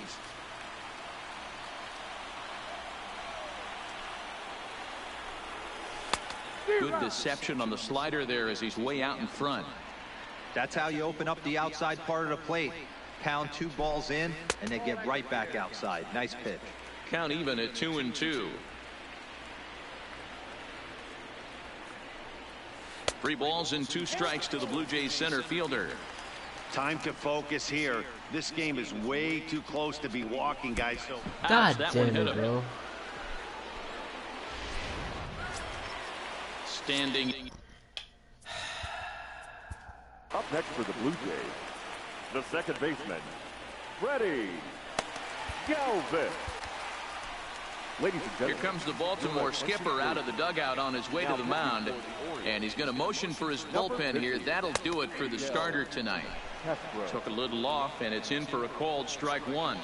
Good deception on the slider there as he's way out in front. That's how you open up the outside part of the plate. Pound 2 balls in, and they get right back outside. Nice pitch. Count even at 2-2. 3 balls and 2 strikes to the Blue Jays center fielder. Time to focus here. This game is way too close to be walking, guys. So God damn it, bro. Standing. Up next for the Blue Jays, the second baseman, Freddie Galvis. Ladies and gentlemen, Here comes the Baltimore skipper out of the dugout on his way to the mound, and he's going to motion for his bullpen here. That'll do it for the starter tonight. Took a little off, and it's in for a called strike 1.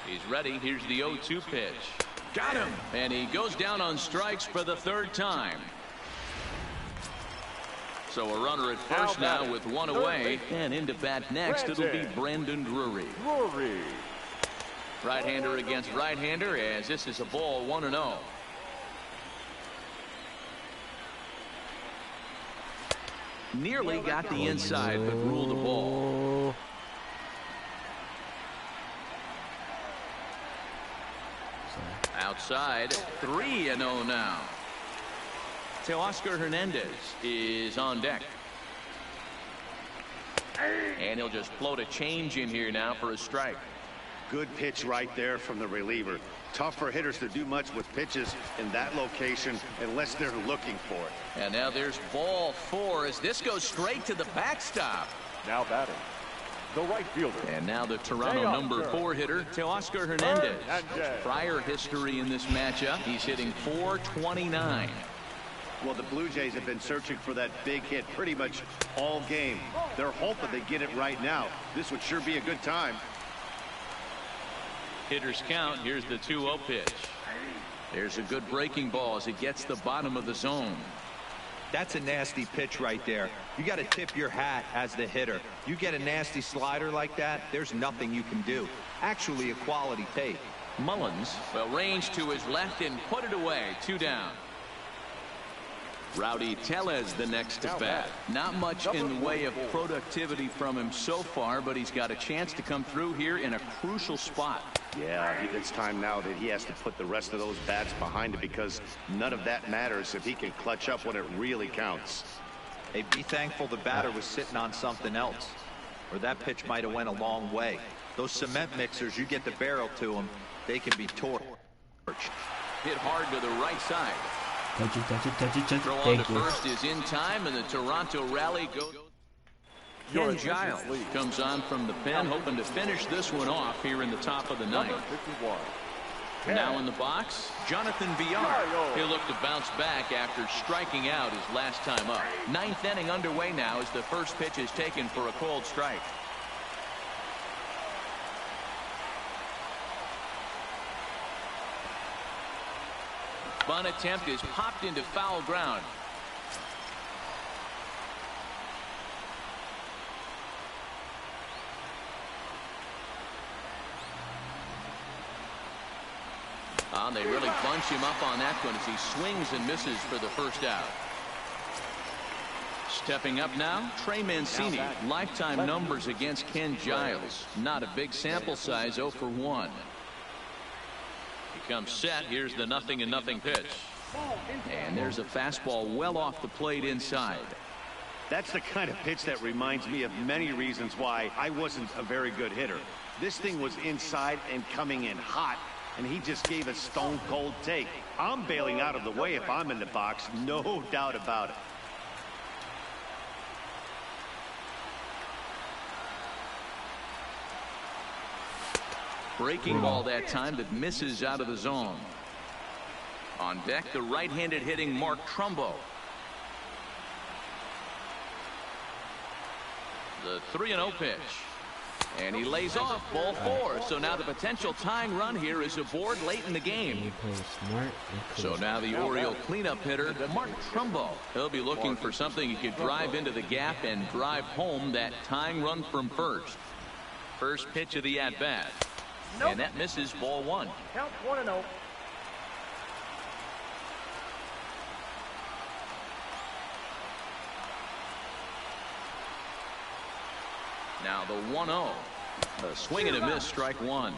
He's ready. Here's the 0-2 pitch. Got him. And he goes down on strikes for the 3rd time. So a runner at first now with 1 away. And into bat next, it'll be Brandon Drury. Right-hander against right-hander, as this is a ball 1-0. Nearly got the inside, but ruled the ball. Outside, 3-0 now. Teoscar Hernandez is on deck. And he'll just float a change in here now for a strike. good pitch right there from the reliever. Tough for hitters to do much with pitches in that location unless they're looking for it. And now there's ball 4 as this goes straight to the backstop. Now batting, the right fielder. And now the Toronto number 4 hitter, Teoscar Hernandez. Prior history in this matchup, he's hitting .429. Well, the Blue Jays have been searching for that big hit pretty much all game. They're hoping they get it right now. This would sure be a good time. Hitters count. Here's the 2-0 pitch. There's a good breaking ball as it gets the bottom of the zone. That's a nasty pitch right there. You got to tip your hat as the hitter. You get a nasty slider like that, there's nothing you can do. Actually a quality take. Mullins, well, range to his left and put it away. 2 down. Rowdy Tellez the next to bat. Not much in the way of productivity from him so far, but he's got a chance to come through here in a crucial spot. Yeah, it's time now that he has to put the rest of those bats behind it, because none of that matters if he can clutch up when it really counts. Hey, be thankful the batter was sitting on something else, or that pitch might have went a long way. Those cement mixers, you get the barrel to them, they can be torched. Hit hard to the right side. Touch it, touch it, touch it, touch it. Throw on to first is in time, and the Toronto rally goes. Ken Giles comes on from the pen, hoping to finish this one off here in the top of the ninth. Now in the box, Jonathan Villar. He'll look to bounce back after striking out his last time up. Ninth inning underway now as the first pitch is taken for a called strike. Bunt attempt is popped into foul ground. They really bunch him up on that one as he swings and misses for the first out. Stepping up now, Trey Mancini. Lifetime numbers against Ken Giles. Not a big sample size, 0 for 1. He comes set. Here's the 0-0 pitch. And there's a fastball well off the plate inside. That's the kind of pitch that reminds me of many reasons why I wasn't a very good hitter. This thing was inside and coming in hot, and he just gave a stone cold take. I'm bailing out of the way if I'm in the box, no doubt about it. Breaking ball that time that misses out of the zone. On deck, the right-handed hitting Mark Trumbo. The 3-0 pitch. And he lays off ball 4. So now the potential tying run here is aboard late in the game. So now the Oriole cleanup hitter, Mark Trumbo. He'll be looking for something he could drive into the gap and drive home that tying run from first. First pitch of the at-bat. And that misses, ball 1. Count 1-0. Now the 1-0. A swing and a miss, strike 1.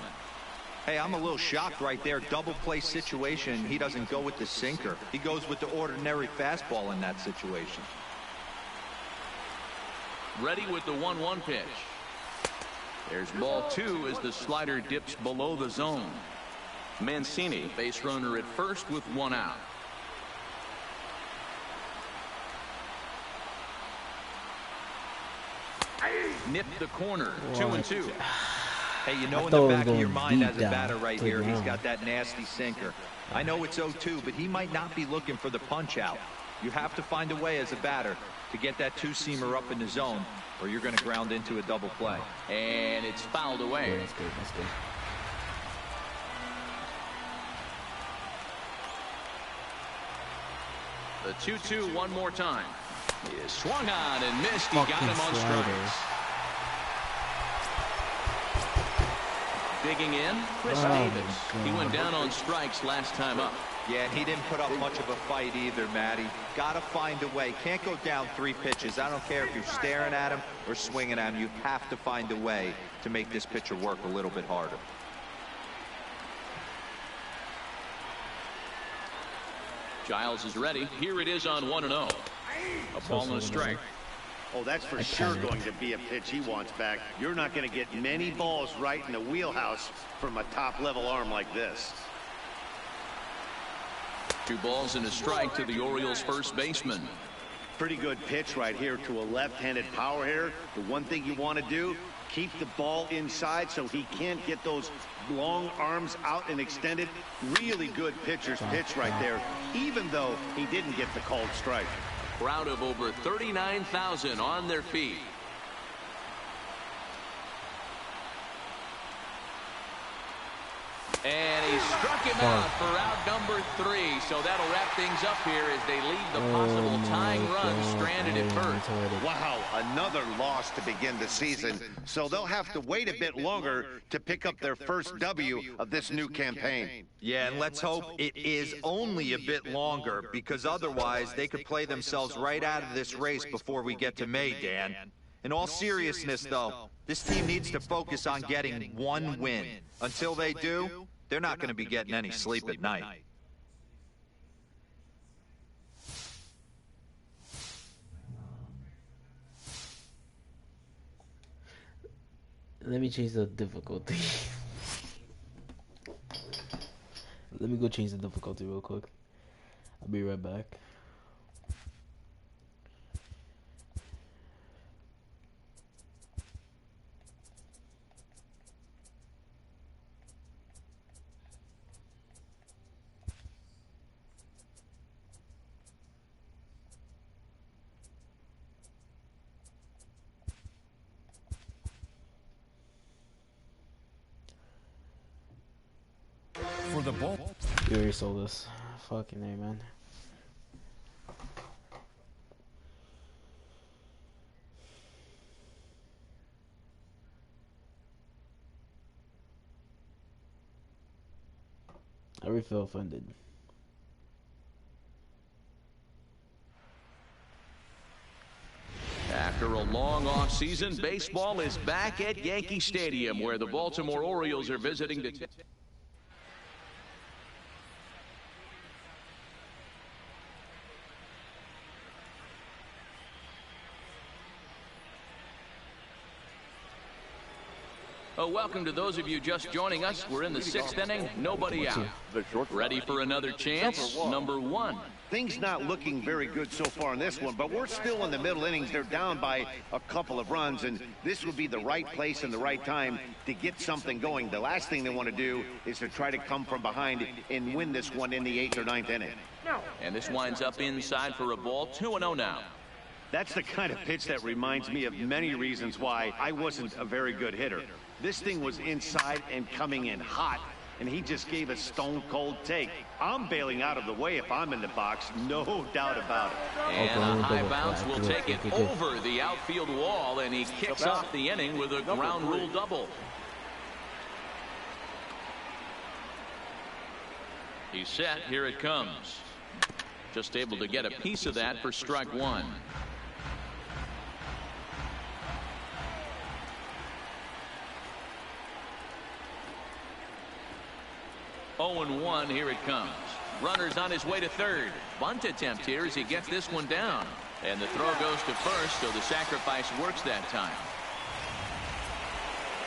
Hey, I'm a little shocked right there. Double play situation. He doesn't go with the sinker. He goes with the ordinary fastball in that situation. Ready with the 1-1 pitch. There's ball 2 as the slider dips below the zone. Mancini, base runner at first with 1 out. Nipped the corner, 2-2. Hey, you know in the back of your mind as a batter right here, he's got that nasty sinker. I know it's 0-2, but he might not be looking for the punch out. You have to find a way as a batter to get that two-seamer up in the zone, or you're going to ground into a double play. And it's fouled away. Yeah, that's good. That's good. The 2-2 one more time. He is swung on and missed. He got him on strikes. Digging in, Chris Davis. He went down on strikes last time up. Yeah, and he didn't put up much of a fight either, Matty. Got to find a way. Can't go down 3 pitches. I don't care if you're staring at him or swinging at him. You have to find a way to make this pitcher work a little bit harder. Giles is ready. Here it is on 1-0. A ball and a strike. Oh, that's for sure going to be a pitch he wants back. You're not going to get many balls right in the wheelhouse from a top-level arm like this. 2 balls and a strike to the Orioles' first baseman. Pretty good pitch right here to a left-handed power hitter. The one thing you want to do, keep the ball inside so he can't get those long arms out and extended. Really good pitcher's pitch right there, even though he didn't get the called strike. Crowd of over 39,000 on their feet. And he struck him out for out number 3. So that'll wrap things up here as they leave the possible tying run stranded at first. Wow, another loss to begin the season. So they'll have to wait a bit longer to pick up their first W of this new campaign. Yeah, and let's hope it is only a bit longer, because otherwise they could play themselves right out of this race before we get to May, Dan. In all seriousness, though, this team needs to focus on getting 1 win. Until they do, they're not going to be getting any sleep at night. Let me change the difficulty. Let me go change the difficulty real quick. I'll be right back. For the ball. You already sold this. Fucking A, man. I really feel offended. After a long off-season, baseball is back at Yankee Stadium, where the Baltimore Orioles are visiting the... Welcome to those of you just joining us. We're in the 6th inning, nobody out. Ready for another chance? Number 1. Things not looking very good so far in this one, but we're still in the middle innings. They're down by a couple of runs, and this would be the right place and the right time to get something going. The last thing they want to do is to try to come from behind and win this one in the 8th or 9th inning. And this winds up inside for a ball. 2-0 now. That's the kind of pitch that reminds me of many reasons why I wasn't a very good hitter. This thing was inside and coming in hot, and he just gave a stone-cold take. I'm bailing out of the way if I'm in the box, no doubt about it. And a high bounce will take it over the outfield wall, and he kicks off the inning with a ground rule double. He's set. Here it comes. Just able to get a piece of that for strike one. Oh and 1. Here it comes. Runner's on his way to third. Bunt attempt here as he gets this one down. And the throw goes to first, so the sacrifice works that time.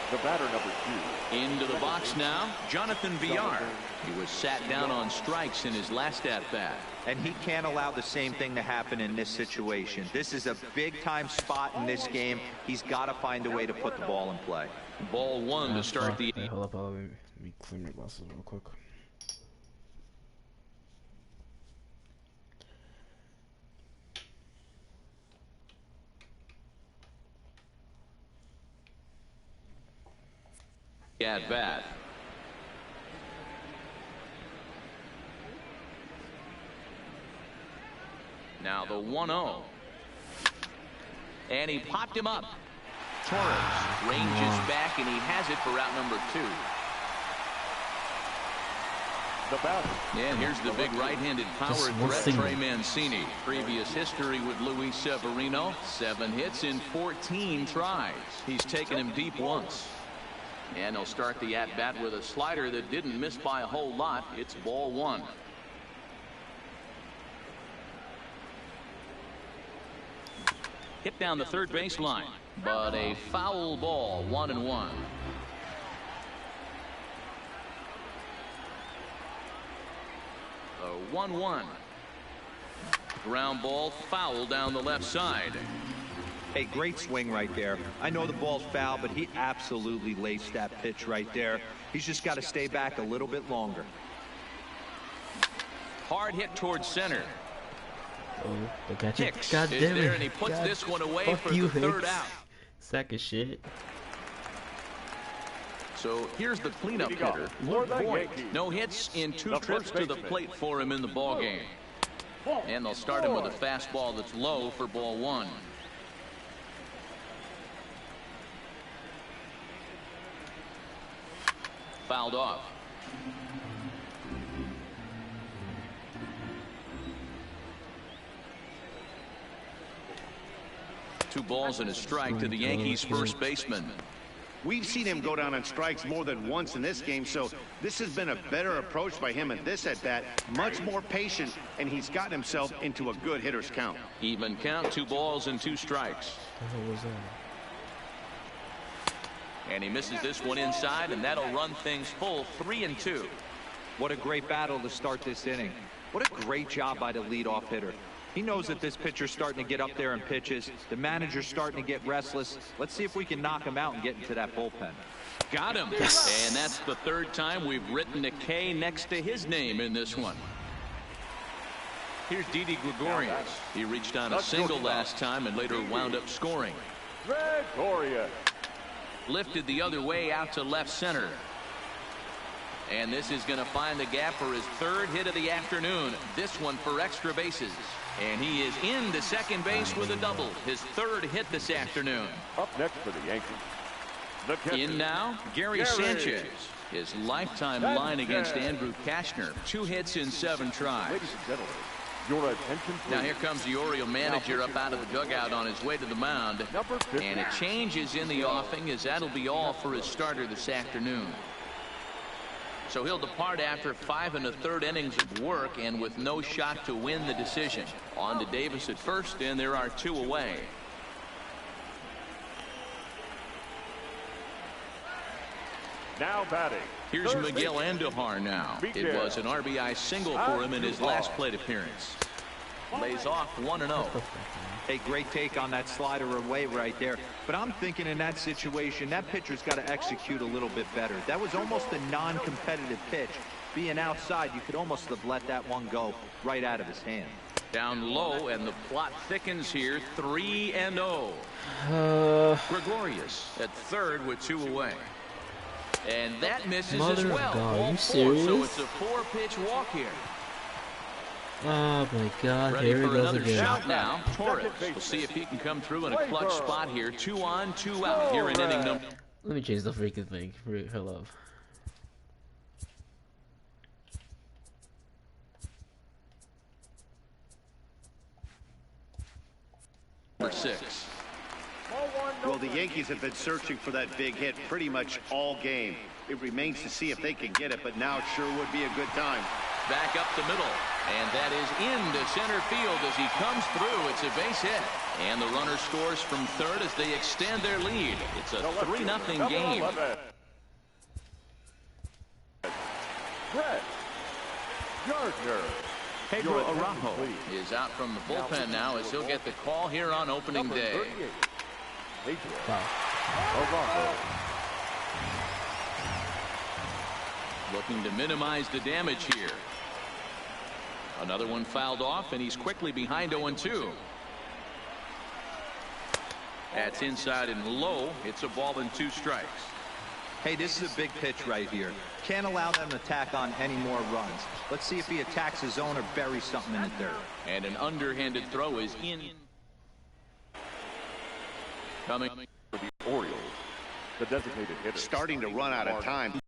The batter, number 2. Into the box now, Jonathan Villar. He was sat down on strikes in his last at-bat. And he can't allow the same thing to happen in this situation. This is a big-time spot in this game. He's got to find a way to put the ball in play. Ball one to start the... Hey, hold up, let me clean my glasses real quick. At bat. Now the 1-0. And he popped him up. Torres ranges back, and he has it for out number 2. The batter. And here's the big right-handed power threat, Trey Mancini. Previous history with Luis Severino. 7 hits in 14 tries. He's taken him deep once. And he'll start the at-bat with a slider that didn't miss by a whole lot. It's ball one. Hit down the third baseline, but a foul ball, 1-1. A 1-1. Ground ball, foul down the left side. A great swing right there. I know the ball's foul, but he absolutely laced that pitch right there. He's just got to stay back a little bit longer. Hard hit towards center. Oh, the catcher. Hicks God is damn there, it. and he puts God. this one away Fuck for you, the third Hicks. out. Sack of shit. So here's the cleanup hitter, For the Boyd. Yankees, No hits in 2 the trips first to the baseman. plate for him in the ball game. And they'll start him with a fastball that's low for ball one. Fouled off. Two balls and a strike to the Yankees first baseman. We've seen him go down on strikes more than once in this game, so this has been a better approach by him at this at-bat. Much more patient, and he's gotten himself into a good hitter's count. Even count, 2 balls and 2 strikes. What was that? And he misses this one inside, and that'll run things full, 3-2. What a great battle to start this inning. What a great job by the leadoff hitter. He knows that this pitcher's starting to get up there in pitches. The manager's starting to get restless. Let's see if we can knock him out and get into that bullpen. Got him. Yes. And that's the 3rd time we've written a K next to his name in this one. Here's Didi Gregorius. He reached on a single last time and later wound up scoring. Gregorius. Lifted the other way out to left center. And this is going to find the gap for his 3rd hit of the afternoon. This one for extra bases. And he is into second base with a double. His 3rd hit this afternoon. Up next for the Yankees, the catcher, In now, Gary Sanchez. His lifetime line against Andrew Kashner. 2 hits in 7 tries. Ladies and gentlemen, your attention please. Now here comes the Oriole manager up out of the dugout on his way to the mound. Number 50. And a change is in the offing, as that'll be all for his starter this afternoon. So he'll depart after 5 1/3 innings of work and with no shot to win the decision. On to Davis at first, and there are 2 away. Now batting. Here's third Miguel baseman, Andujar now. It Miguel was an RBI single for him in his last plate appearance. Lays off 1-0. A great take on that slider away right there. But I'm thinking in that situation, that pitcher's got to execute a little bit better. That was almost a non-competitive pitch. Being outside, you could almost have let that one go right out of his hand. Down low, and the plot thickens here. 3-0. Gregorius at third with 2 away. And that misses as well. Are you serious? So it's a 4-pitch walk here. Oh my God! Ready Here he for goes another again. shot now. Torres. We'll see if he can come through in a clutch spot here. 2 on, 2 out here in inning number. Let me change the freaking thing for her love. Number 6. Well, the Yankees have been searching for that big hit pretty much all game. It remains to see if they can get it, but now it sure would be a good time. Back up the middle, and that is into center field as he comes through. It's a base hit, and the runner scores from third as they extend their lead. It's a 3-0 game. Brett Gardner. Pedro Araujo is out from the bullpen now as he'll get the call here on opening day. Looking to minimize the damage here. Another one fouled off, and he's quickly behind 0-2. That's inside and low. It's a ball and 2 strikes. Hey, this is a big pitch right here. Can't allow them to tack on any more runs. Let's see if he attacks his zone or buries something in the dirt. And an underhanded throw is in. Coming For the Orioles, the designated hitter. Starting to run out of time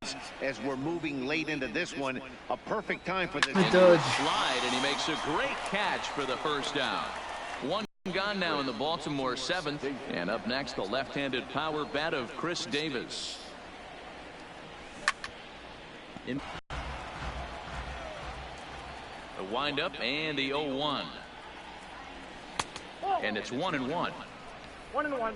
as we're moving late into this one. A perfect time for this. Slide, and he makes a great catch for the first down. 1 gone now in the Baltimore 7th. And up next, the left-handed power bat of Chris Davis. In the windup and the 0-1. And it's 1-1. 1-1.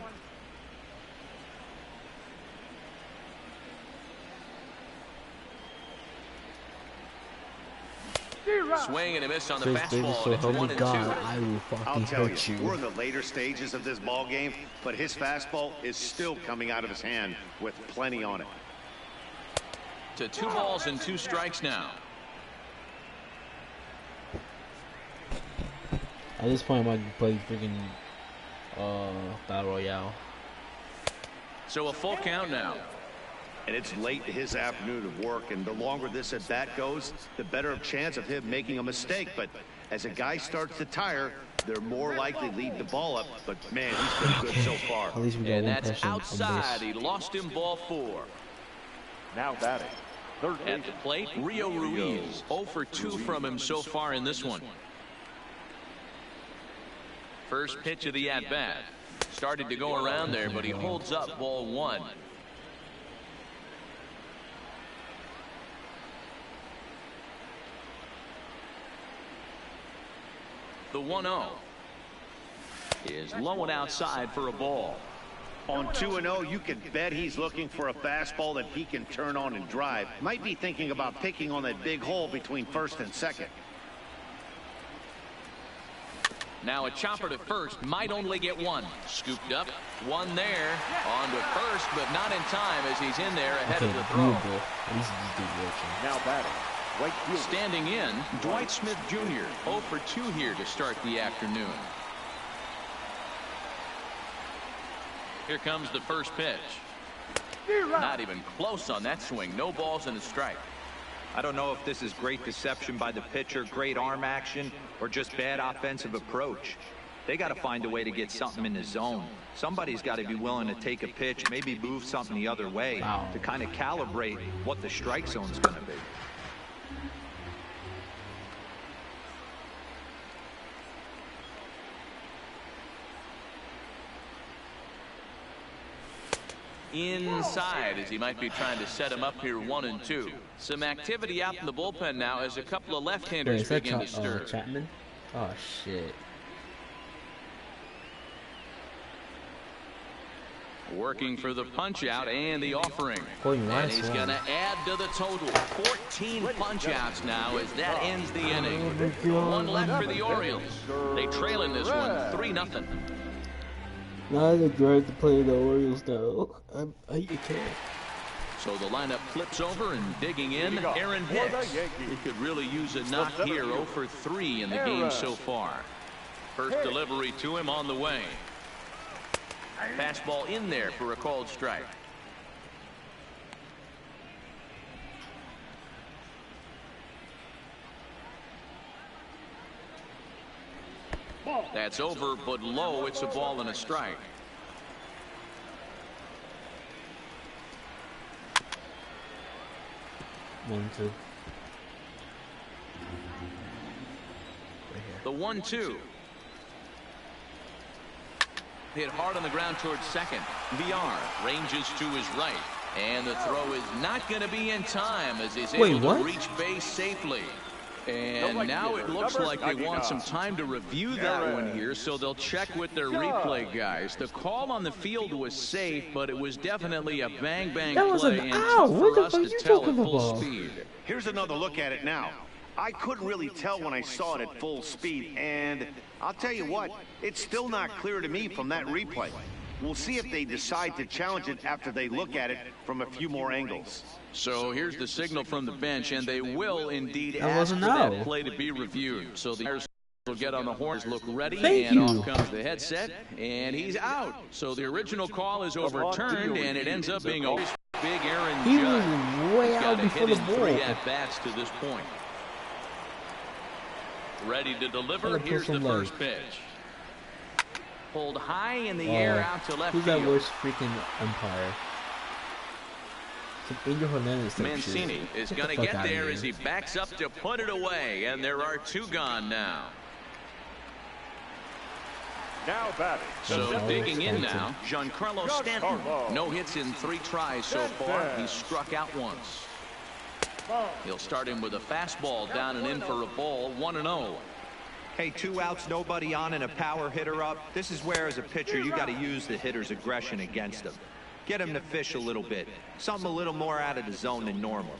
Swing and a miss on the Chris fastball. Davis, so And it's help 1 me and God, 2. I will I'll fucking tell hurt you, you. we're in the later stages of this ball game, but his fastball is still coming out of his hand with plenty on it. To 2 balls and 2 strikes now. At this point, I might play freaking Battle Royale. So a full count now. And it's late in his afternoon of work, and the longer this at bat goes, the better chance of him making a mistake. But as a guy starts to tire, they're more likely to lead the ball up. But man, he's been good so far. At least we got And one that's person on outside. base. He lost him ball 4. Now batting. Third At base. the plate, Rio Ruiz. 0 for 2 from him so far in this one. First pitch of the at-bat. Started to go around there, but he holds up ball 1. The 1-0 is low and outside for a ball. On 2-0, you can bet he's looking for a fastball that he can turn on and drive. Might be thinking about picking on that big hole between first and second. Now a chopper to first, might only get 1. Scooped up, 1 there, on to first, but not in time as he's in there ahead of the throw. At least he's good working. Now batting. Right field. Standing in, Dwight Smith Jr. 0 for 2 here to start the afternoon. Here comes the first pitch. Not even close on that swing. No balls and a strike. I don't know if this is great deception by the pitcher, great arm action, or just bad offensive approach. They got to find a way to get something in the zone. Somebody's got to be willing to take a pitch, maybe move something the other way to kind of calibrate what the strike zone's going to be. Inside as he might be trying to set him up here 1-2. Some activity out in the bullpen now as a couple of left-handers begin to stir. Chapman? Oh shit. Working for the punch out and the offering. And he's going to add to the total. 14 punch outs now as that ends the inning. 1 left for the Orioles. They trail in this one 3-0. Now I regret to play the Orioles though. I can't. So the lineup flips over, and digging in, Aaron Hicks. He could really use a knock here. 0 for 3 in the game so far. First delivery to him on the way. Fastball in there for a called strike. That's over, but low. It's a ball and a strike. One, two. The 1-2. Hit hard on the ground towards second. VR ranges to his right. And the throw is not going to be in time as he's able to reach base safely. And now it looks like they want some time to review that one here, so they'll check with their replay guys. The call on the field was safe, but it was definitely a bang-bang play, and for us to tell at full speed. Here's another look at it now. I couldn't really tell when I saw it at full speed, and I'll tell you what, it's still not clear to me from that replay. We'll see if they decide to challenge it after they look at it from a few more angles. So here's the signal from the bench, and they will indeed ask for that play to be reviewed. So the players will get on the horns, look ready, and off comes the headset, and he's out. So the original call is overturned, and it ends up being a big Aaron Judge. He was way out before the ball. 3 at-bats to this point. Ready to deliver. Here's the first pitch. Pulled high in the air out to left field. Who's that worst freaking umpire? Mancini is going to get there as he backs up to put it away, and there are 2 gone now. Now batting. So digging in now, Giancarlo Stanton. No hits in 3 tries so far. He's struck out once. He'll start him with a fastball down and in for a ball. 1-0. Hey, 2 outs, nobody on, and a power hitter up. This is where, as a pitcher, you got to use the hitter's aggression against him. Get him to fish a little bit. Something a little more out of the zone than normal.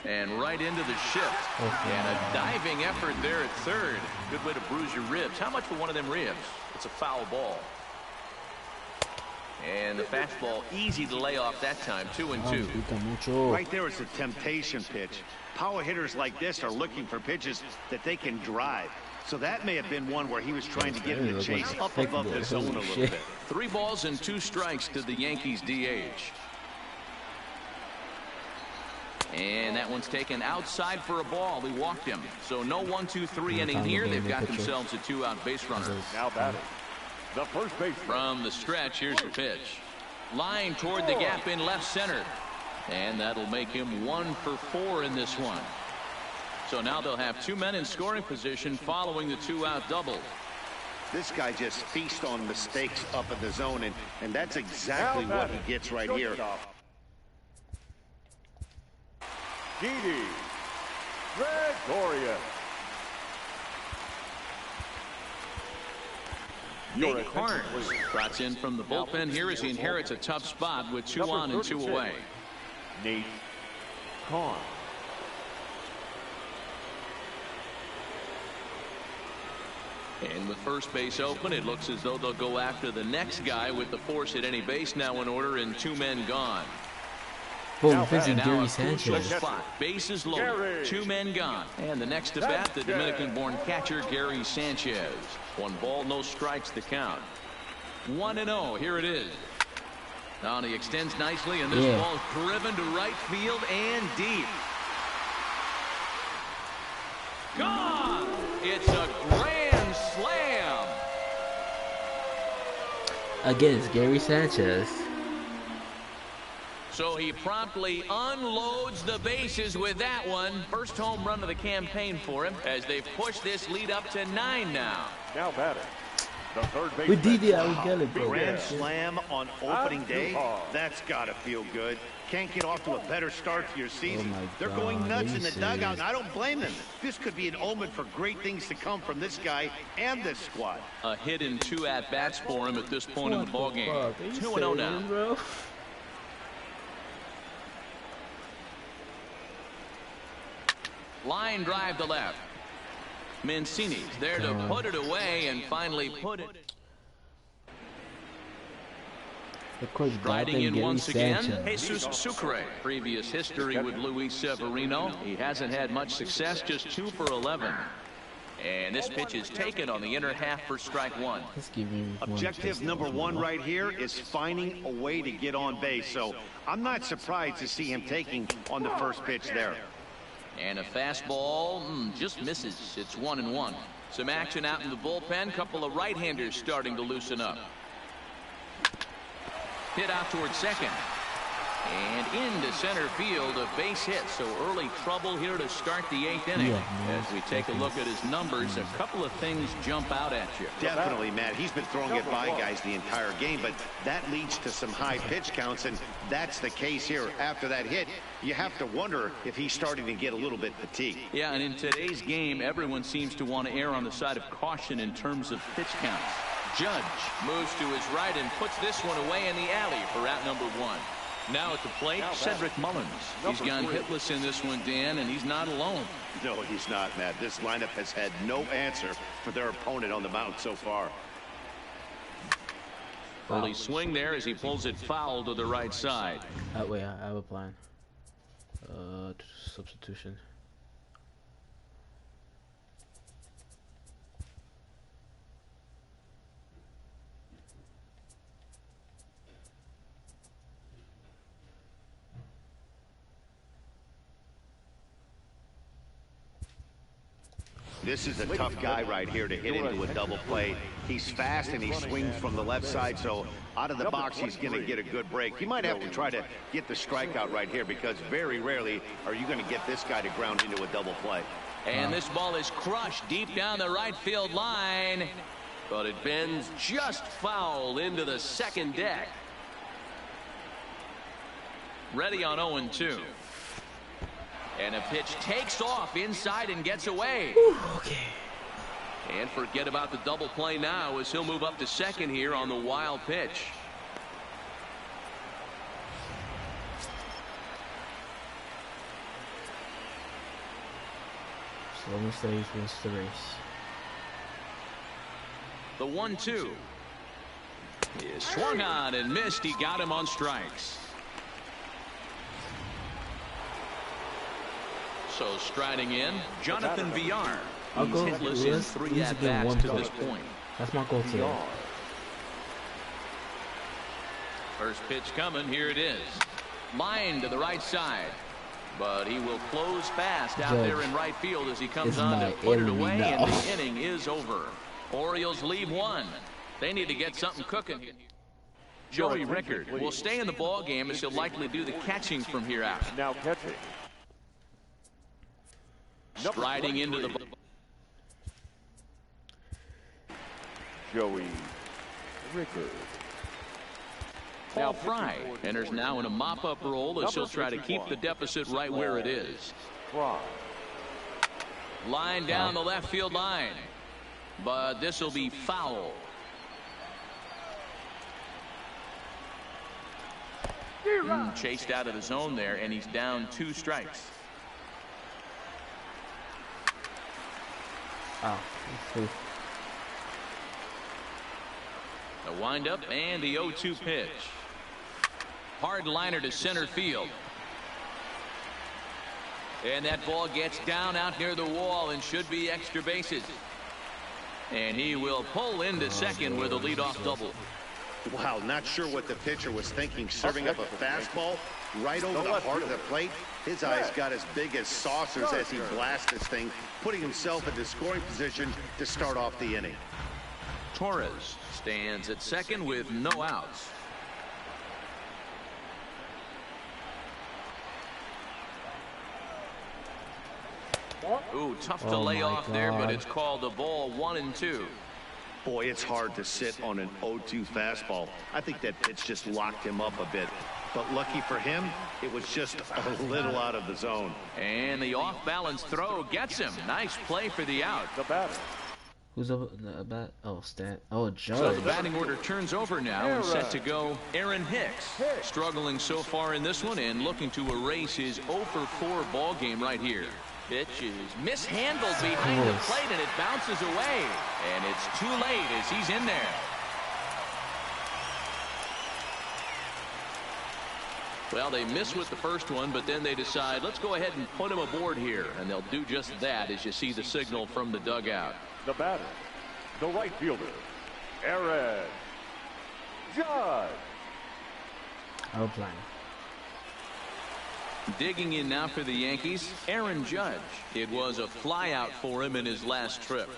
And right into the shift. And a diving effort there at third. Good way to bruise your ribs. How much for one of them ribs? It's a foul ball. And the fastball easy to lay off that time. 2-2. Right there is a temptation pitch. Power hitters like this are looking for pitches that they can drive. So that may have been one where he was trying to get him to chase up above the zone a little bit. 3 balls and 2 strikes to the Yankees DH. And that one's taken outside for a ball. He walked him. So no 1-2-3 inning here. They've got themselves a 2-out base runner. Now batting. The first base. From the stretch, here's the pitch. Line toward the gap in left center. And that'll make him 1 for 4 in this one. So now they'll have 2 men in scoring position following the 2-out double. This guy just feasts on mistakes up in the zone, and that's exactly what he gets right here. Didi Gregorius. Nate Carnes trots in from the bullpen here as he inherits a tough spot with 2 on and 2 away. Nate Carnes. And with first base open, it looks as though they'll go after the next guy with the force at any base now in order and 2 men gone. Oh, facing Gary Sanchez. Spot. Bases loaded. 2 men gone. And the next to bat, the Dominican-born catcher Gary Sanchez. 1 ball, no strikes to count. 1-0. Here it is. Now he extends nicely, and this ball is driven to right field and deep. Gone! It's a grand slam. Again, it's Gary Sanchez. So he promptly unloads the bases with that one. First home run of the campaign for him as they've pushed this lead up to 9 now. Now batting. The third base. With Didi, I would get it, bro. Grand slam on opening day? That's got to feel good. Can't get off to a better start to your season. They're going nuts in the dugout, and I don't blame them. This could be an omen for great things to come from this guy and this squad. A hit in 2 at-bats for him at this point in the ballgame. 2-0 now. Bro? Line drive to left. Mancini's there to put it away and finally put it. Striding in once again, Jesus Sucre. Previous history with Luis Severino. He hasn't had much success, just 2 for 11. And this pitch is taken on the inner half for strike one. Objective number one right here is finding a way to get on base. So I'm not surprised to see him taking on the first pitch there. And a fastball just misses. It's 1-1. Some action out in the bullpen. Couple of right-handers starting to loosen up. Hit out towards second. And into center field, a base hit. So early trouble here to start the 8th inning. As we take a look at his numbers, a couple of things jump out at you. Definitely, Matt. He's been throwing it by guys the entire game, but that leads to some high pitch counts, and that's the case here. After that hit, you have to wonder if he's starting to get a little bit fatigued. Yeah, and in today's game, everyone seems to want to err on the side of caution in terms of pitch counts. Judge moves to his right and puts this one away in the alley for out number 1. Now at the plate, Cedric Mullins. He's gone hitless in this one, Dan, and he's not alone. No, he's not, Matt. This lineup has had no answer for their opponent on the mound so far. Early swing there as he pulls it foul to the right side. Wait, I have a plan. Substitution. This is a tough guy right here to hit into a double play. He's fast and he swings from the left side, so out of the box he's going to get a good break. He might have to try to get the strikeout right here because very rarely are you going to get this guy to ground into a double play. And this ball is crushed deep down the right field line, but it bends just foul into the second deck. Ready on 0-2. And a pitch takes off inside and gets away. Okay. And forget about the double play now as he'll move up to second here on the wild pitch. Slow stage wins the race. The 1-2 is swung on and missed. He got him on strikes. So striding in, Jonathan Villar. I'll go hitless in 3 at-bats to this point. That's my goal today. First pitch coming. Here it is. Line to the right side. But he will close fast out there in right field as he comes on to put it away, and the inning is over. Orioles leave 1. They need to get something cooking. Joey Rickard will stay in the ball game as he'll likely do the catching from here out. Now catching. Striding into the Joey Rickard. Now Fry enters now in a mop-up role as he'll try to keep the deficit right where it is. Line down the left field line, but this will be foul. Chased out of the zone there, and he's down 2 strikes. The windup and the 0-2 pitch. Hard liner to center field. And that ball gets down out near the wall and should be extra bases. And he will pull into second with a leadoff double. Wow, not sure what the pitcher was thinking, serving up a fastball right over the heart of the plate. His eyes got as big as saucers as he blasted this thing, putting himself into scoring position to start off the inning. Torres stands at second with no outs. Ooh, tough to lay off there, but it's called a ball 1-2. Boy, it's hard to sit on an 0-2 fastball. I think that pitch just locked him up a bit. But lucky for him, it was just a little out of the zone. And the off-balance throw gets him. Nice play for the out. The batter. Who's up the bat? Oh, Stat. Oh, Judge. So the batting order turns over now and set to go Aaron Hicks. Struggling so far in this one and looking to erase his 0-for-4 ball game right here. Pitch is mishandled behind the plate and it bounces away. And it's too late as he's in there. Well, they miss with the first one, but then they decide, let's go ahead and put him aboard here. And they'll do just that as you see the signal from the dugout. The batter, the right fielder, Aaron Judge. Outline. Digging in now for the Yankees, Aaron Judge. It was a flyout for him in his last trip.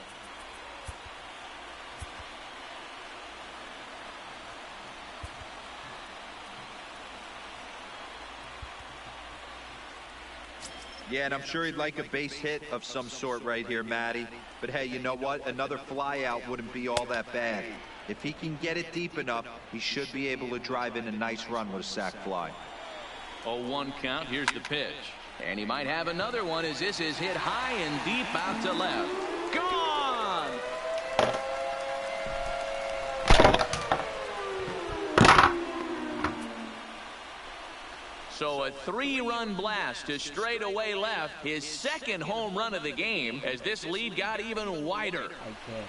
Yeah, and I'm sure he'd like a base hit of some sort right here, Matty. But hey, you know what? Another flyout wouldn't be all that bad. If he can get it deep enough, he should be able to drive in a nice run with a sac fly. 0-1 count. Here's the pitch. And he might have another one as this is hit high and deep out to left. Gone! So a 3-run blast to straightaway left, his second home run of the game as this lead got even wider. I can't.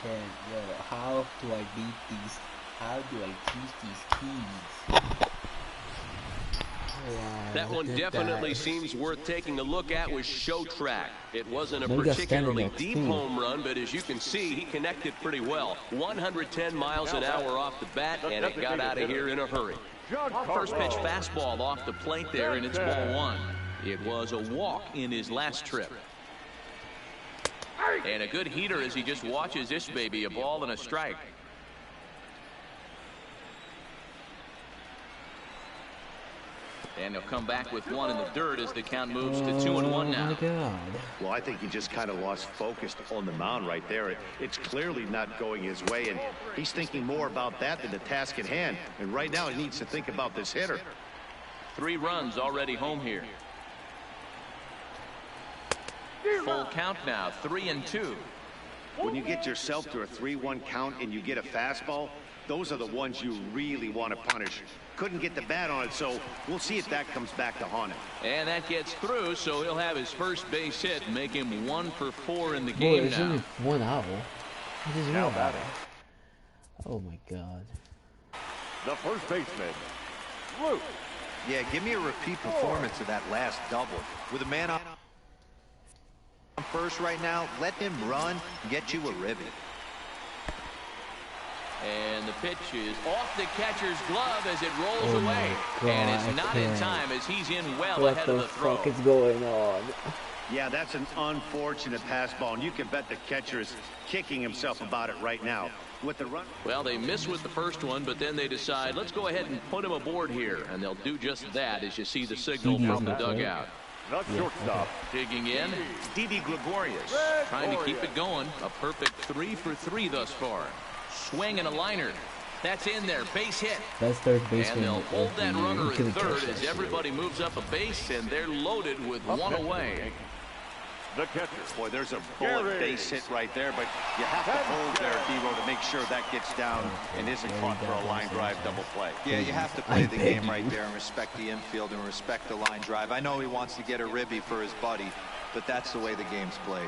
Yo, how do I beat these? How do I teach these kids? That one definitely seems worth taking a look at with Show Track. It wasn't a particularly deep home run, but as you can see, he connected pretty well. 110 miles an hour off the bat, and it got out of here in a hurry. First pitch fastball off the plate there, and it's ball one. It was a walk in his last trip. And a good heater as he just watches this baby, a ball and a strike. And he'll come back with one in the dirt as the count moves to 2-1 now. My God. Well, I think he just kind of lost focus on the mound right there. It's clearly not going his way, and he's thinking more about that than the task at hand. And right now he needs to think about this hitter. 3 runs already home here. Full count now, 3-2. When you get yourself to a 3-1 count and you get a fastball, those are the ones you really want to punish. Couldn't get the bat on it, so we'll see if that comes back to haunt him. And that gets through, so he'll have his first base hit, make him 1 for 4 in the game it's now. only 1 out. It is Now 1 out. batting, Oh my God. the first baseman, Luke. Yeah, give me a repeat performance of that last double. With a man on first right now, let him run and get you a ribby. And the pitch is off the catcher's glove as it rolls away. And it's not in time as he's in well ahead of the throw. What the fuck is going on? Yeah, that's an unfortunate pass ball, and you can bet the catcher is kicking himself about it right now. With the run. Well, they miss with the first one, but then they decide, let's go ahead and put him aboard here. And they'll do just that as you see the signal from the dugout. The shortstop. Digging in, Didi Gregorius trying to keep it going. A perfect 3 for 3 thus far. Swing and a liner. That's in there. Base hit. That's third baseman. And they'll hold that runner at third as everybody moves up a base, and they're loaded with one away. The catcher. Boy, there's a bullet base hit right there, but you have to hold there, Devo, to make sure that gets down and isn't caught for a line drive double play. Yeah, you have to play the game right there and respect the infield and respect the line drive. I know he wants to get a ribby for his buddy, but that's the way the game's played.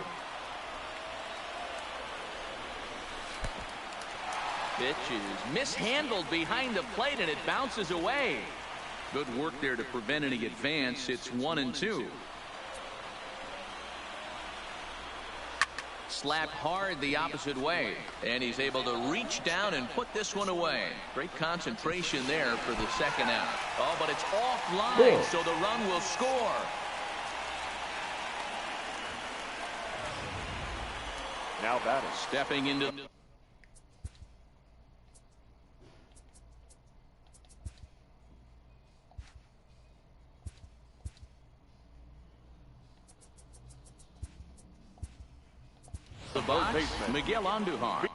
Pitch is mishandled behind the plate, and it bounces away. Good work there to prevent any advance. It's 1-2. Slapped hard the opposite way, and he's able to reach down and put this one away. Great concentration there for the second out. Oh, but it's offline, so the run will score. Now batting. Stepping into the box, Miguel Andujar.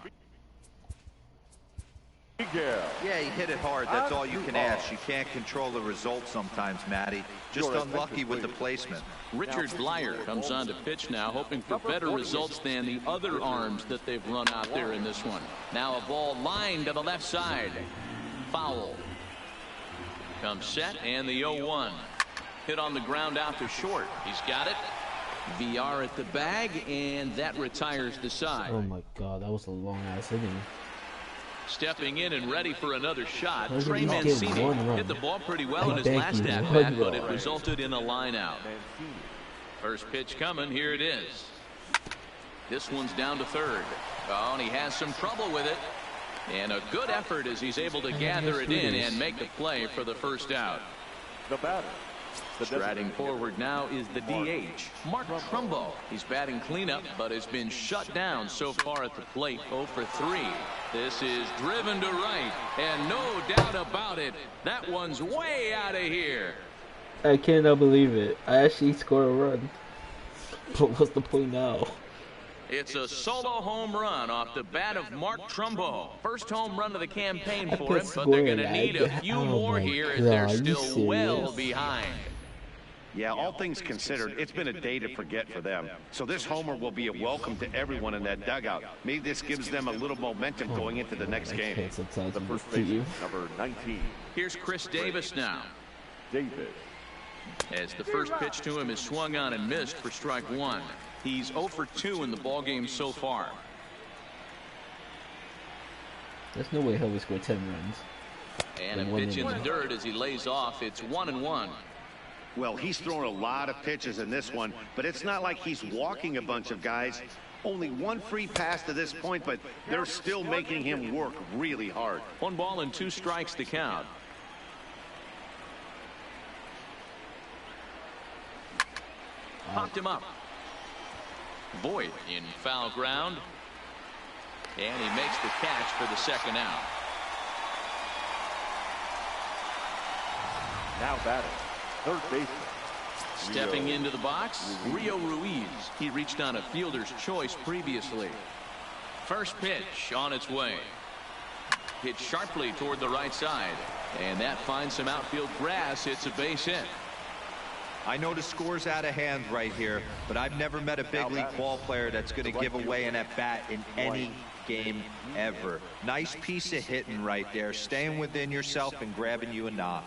Yeah, he hit it hard. That's all you can ask. You can't control the result sometimes, Matty. Just unlucky with the placement. Richard Blyer comes on to pitch now, hoping for better results than the other arms that they've run out there in this one. Now a ball lined to the left side. Foul. Comes set, and the 0-1. Hit on the ground out to short. He's got it. VR at the bag, and that retires the side. Oh my God, that was a long ass inning. Stepping in and ready for another shot, Trey Mancini hit the ball pretty well in his last at-bat, but it resulted in a line out. First pitch coming, here it is. This one's down to third. Oh, and he has some trouble with it. And a good effort as he's able to gather it in and make the play for the first out. The batter. Striding forward now is the DH, Mark Trumbo. He's batting cleanup, but has been shut down so far at the plate. 0 for 3. This is driven to right, and no doubt about it, that one's way out of here. I cannot believe it. I actually scored a run. But what's the point now? It's a solo home run off the bat of Mark Trumbo. First home run of the campaign for him, but they're going to need a few more here as they're still well behind. Yeah, all things considered, it's been a day to forget for them. So this homer will be a welcome to everyone in that dugout. Maybe this gives them a little momentum going into the next game. The first baseman, number 19. Here's Chris Davis now. Davis. As the first pitch to him is swung on and missed for strike one. He's 0 for 2 in the ballgame so far. There's no way he'll score 10 runs. And a pitch in the dirt as he lays off. It's 1-1. Well, he's thrown a lot of pitches in this one, but it's not like he's walking a bunch of guys. Only one free pass to this point, but they're still making him work really hard. 1 ball and 2 strikes to count. Popped him up. Voigt in foul ground. And he makes the catch for the second out. Now batting, third baseman. Stepping into the box, Rio Ruiz. He reached on a fielder's choice previously. First pitch on its way. Hit sharply toward the right side. And that finds some outfield grass. It's a base hit. I know the score's out of hand right here, but I've never met a big league ball player that's going to give away an at-bat in any game ever. Nice piece of hitting right there, staying within yourself and grabbing you a knock.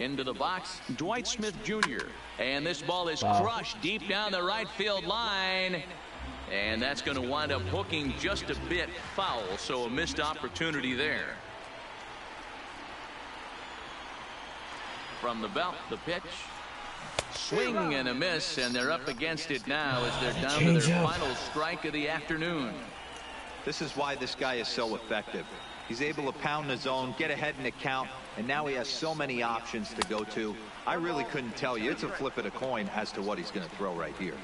Into the box, Dwight Smith Jr. And this ball is crushed deep down the right field line. And that's going to wind up hooking just a bit foul, so a missed opportunity there. From the belt, the pitch. Swing and a miss, and they're up against it now as they're down to their final strike of the afternoon. This is why this guy is so effective. He's able to pound the zone, get ahead in the count, and now he has so many options to go to. I really couldn't tell you. It's a flip of the coin as to what he's going to throw right here.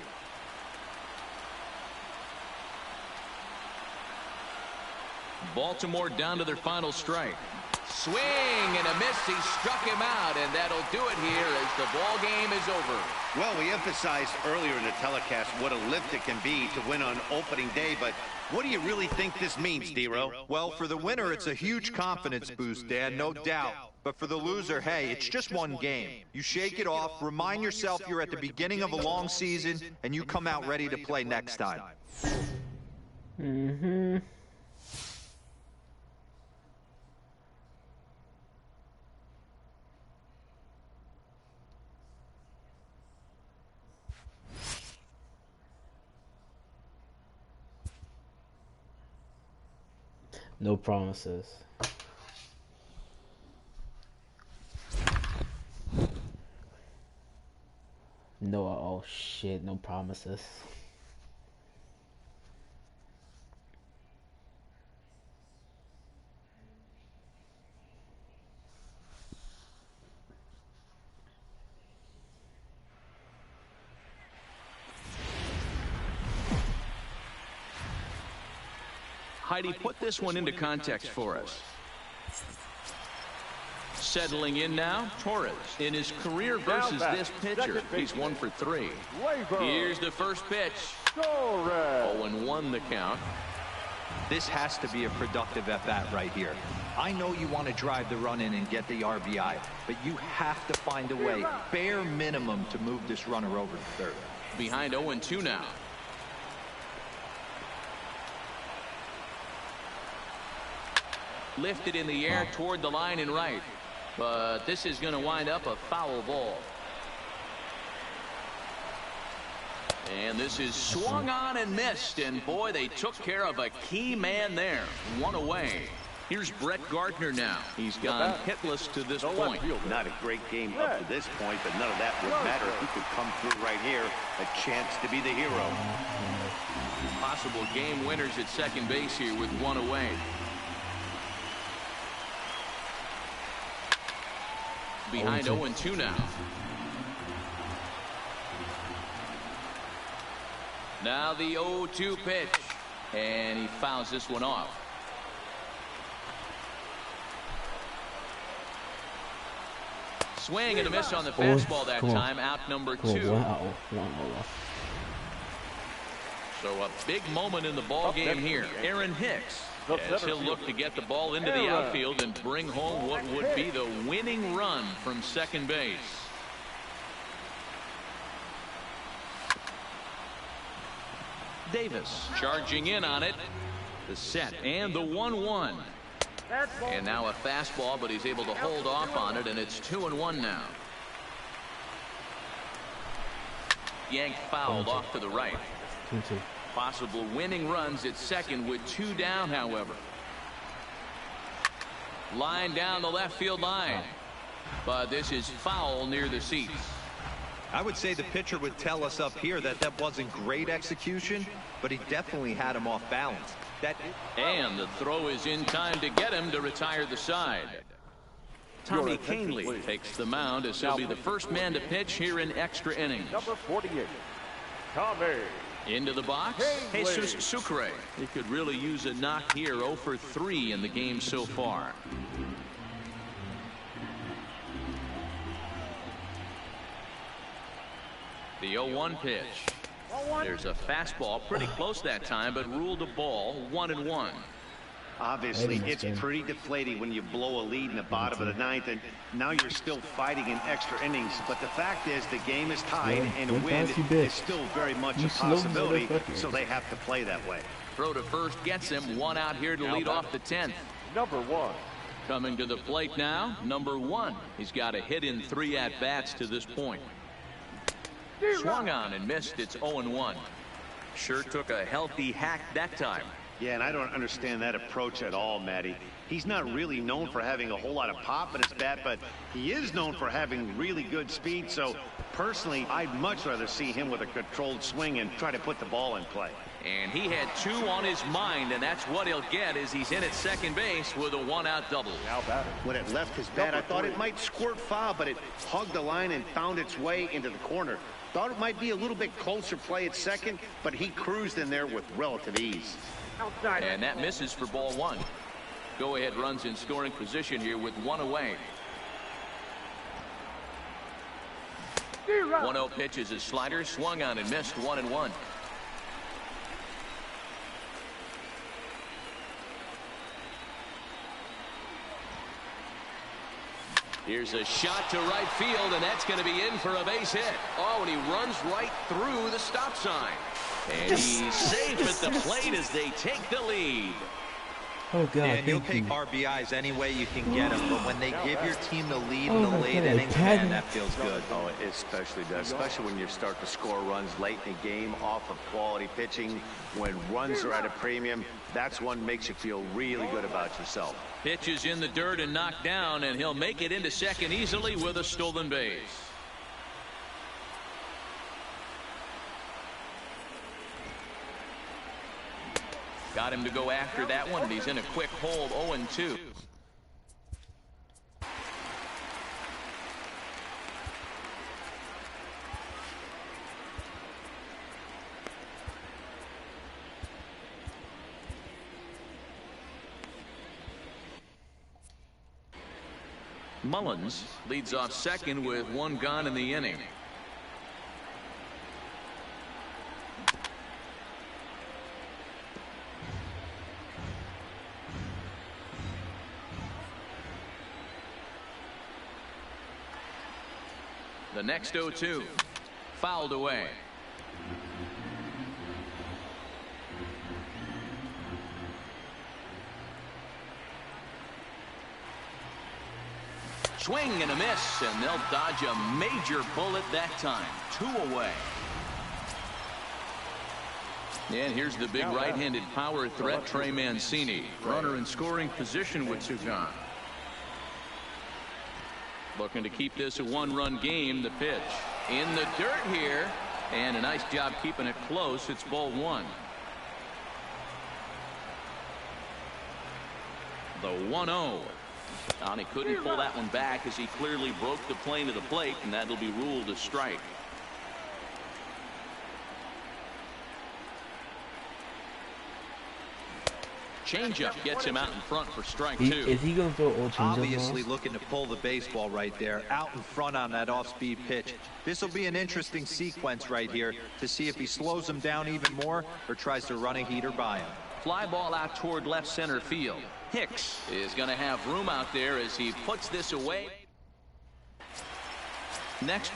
Baltimore down to their final strike. Swing and a miss. He struck him out, and that'll do it here as the ball game is over. Well, we emphasized earlier in the telecast what a lift it can be to win on opening day, but what do you really think this means, D-Row? Well, for the winner, it's a huge confidence boost, Dan, no doubt. But for the loser, hey, it's just one game. You shake it off, remind yourself you're at the beginning of a long season, and you come out ready to play next time. No promises. No, oh shit, no promises. Heidi, put this one into context for us. Settling in now, Torres. In his career versus this pitcher, he's 1 for 3. Here's the first pitch. 0-1 the count. This has to be a productive at-bat right here. I know you want to drive the run in and get the RBI, but you have to find a way, bare minimum, to move this runner over to third. Behind 0-2 now. Lifted in the air toward the line and right. But this is going to wind up a foul ball. And this is swung on and missed. And boy, they took care of a key man there. One away. Here's Brett Gardner now. He's gone hitless to this point. Not a great game up to this point, but none of that would matter if he could come through right here. A chance to be the hero. Possible game winners at second base here with one away. Behind 0-2 now. Now the 0-2 pitch. And he fouls this one off. Swing and a miss on the fastball that time. Out number 2. Wow. So a big moment in the ball game here. Aaron Hicks, as he'll look to get the ball into the outfield and bring home what would be the winning run from second base. Davis charging in on it. The set and the 1-1. And now a fastball, but he's able to hold off on it, and it's 2-1 now. Yanked fouled off to the right. 2-2. Possible winning runs at second with 2 down, however. Line down the left field line. But this is foul near the seats. I would say the pitcher would tell us up here that that wasn't great execution, but he definitely had him off balance. And the throw is in time to get him to retire the side. Tommy Canley takes the mound as he'll be the first man to pitch here in extra innings. Number 48, Tommy. Into the box, Jesus Sucre. He could really use a knock here. 0 for 3 in the game so far. The 0-1 pitch. There's a fastball pretty close that time, but ruled a ball. 1-1. Obviously, it's pretty deflating when you blow a lead in the bottom of the 9th, and now you're still fighting in extra innings. But the fact is, the game is tied, and a win is still very much a possibility, so they have to play that way. Throw to first gets him. 1 out here to lead off the 10th. Number 1. Coming to the plate now, number 1. He's got a hit in 3 at-bats to this point. Swung on and missed. It's 0-1. Sure took a healthy hack that time. Yeah, and I don't understand that approach at all, Matty. He's not really known for having a whole lot of pop in his bat, but he is known for having really good speed. So, personally, I'd much rather see him with a controlled swing and try to put the ball in play. And he had 2 on his mind, and that's what he'll get as he's in at second base with a 1-out double. When it left his bat, I thought it might squirt foul, but it hugged the line and found its way into the corner. Thought it might be a little bit closer play at second, but he cruised in there with relative ease. And that misses for ball 1. Go-ahead runs in scoring position here with 1 away. 1-0 pitch is a slider, swung on and missed. 1-1. Here's a shot to right field, and that's going to be in for a base hit. Oh, and he runs right through the stop sign. And he's safe at the plate as they take the lead. Oh, God. And you'll take RBIs any way you can get them, but when they give your team the lead in the late innings, man, that feels good. Oh, it especially does, especially when you start to score runs late in the game off of quality pitching. When runs are at a premium, that's what makes you feel really good about yourself. Pitch is in the dirt and knocked down, and he'll make it into second easily with a stolen base. Got him to go after that one, and he's in a quick hold. 0-2. Mullins leads off second with 1 gone in the inning. The next 0-2 fouled away. Swing and a miss, and they'll dodge a major bullet that time. 2 away. And here's the big right-handed power threat, Trey Mancini. Runner in scoring position with two gone. Looking to keep this a one-run game. The pitch in the dirt here. And a nice job keeping it close. It's ball one. The 1-0. And he couldn't pull that one back as he clearly broke the plane of the plate, and that'll be ruled a strike. Changeup gets him out in front for strike two. Is he going to throw all changeup? Obviously looking to pull the baseball right there, out in front on that off-speed pitch. This will be an interesting sequence right here to see if he slows him down even more or tries to run a heater by him. Fly ball out toward left center field. Hicks is going to have room out there as he puts this away. Next.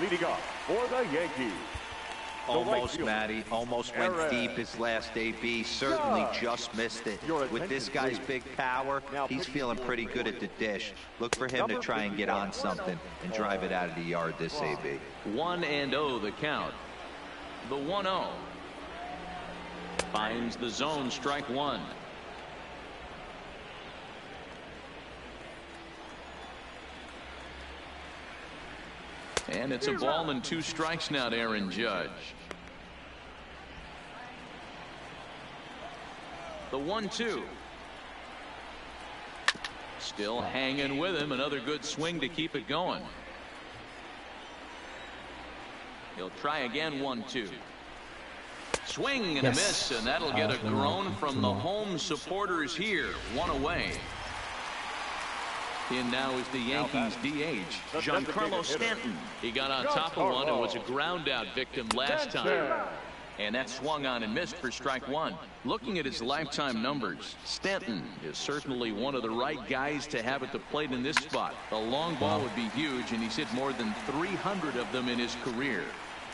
Leading off for the Yankees. Almost, Matty. Almost went deep his last AB. Certainly just missed it. With this guy's big power, he's feeling pretty good at the dish. Look for him to try and get on something and drive it out of the yard this AB. 1-0 the count. The 1-0. Finds the zone, strike one. And it's a ball and 2 strikes now to Aaron Judge. The 1-2. Still hanging with him. Another good swing to keep it going. He'll try again. 1-2. Swing and a miss, and that'll get a groan from the home supporters here. 1 away. In now is the Yankees DH, Giancarlo Stanton. He got on top of one and was a ground out victim last time. And that swung on and missed for strike one. Looking at his lifetime numbers, Stanton is certainly one of the right guys to have at the plate in this spot. The long ball would be huge, and he's hit more than 300 of them in his career.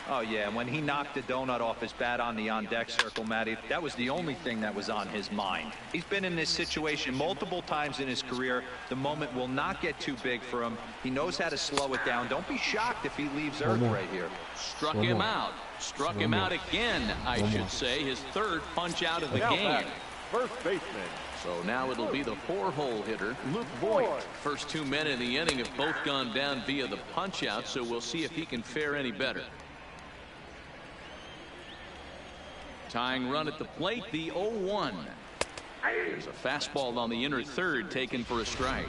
Oh, yeah, when he knocked the donut off his bat on the on-deck circle, Matty, that was the only thing that was on his mind. He's been in this situation multiple times in his career. The moment will not get too big for him. He knows how to slow it down. Don't be shocked if he leaves Earth right here. Struck him out. Struck him out again, I should say. His third punch out of the game. First baseman. So now it'll be the 4-hole hitter, Luke Voigt. First 2 men in the inning have both gone down via the punch out, so we'll see if he can fare any better. Tying run at the plate, the 0-1. There's a fastball on the inner third taken for a strike.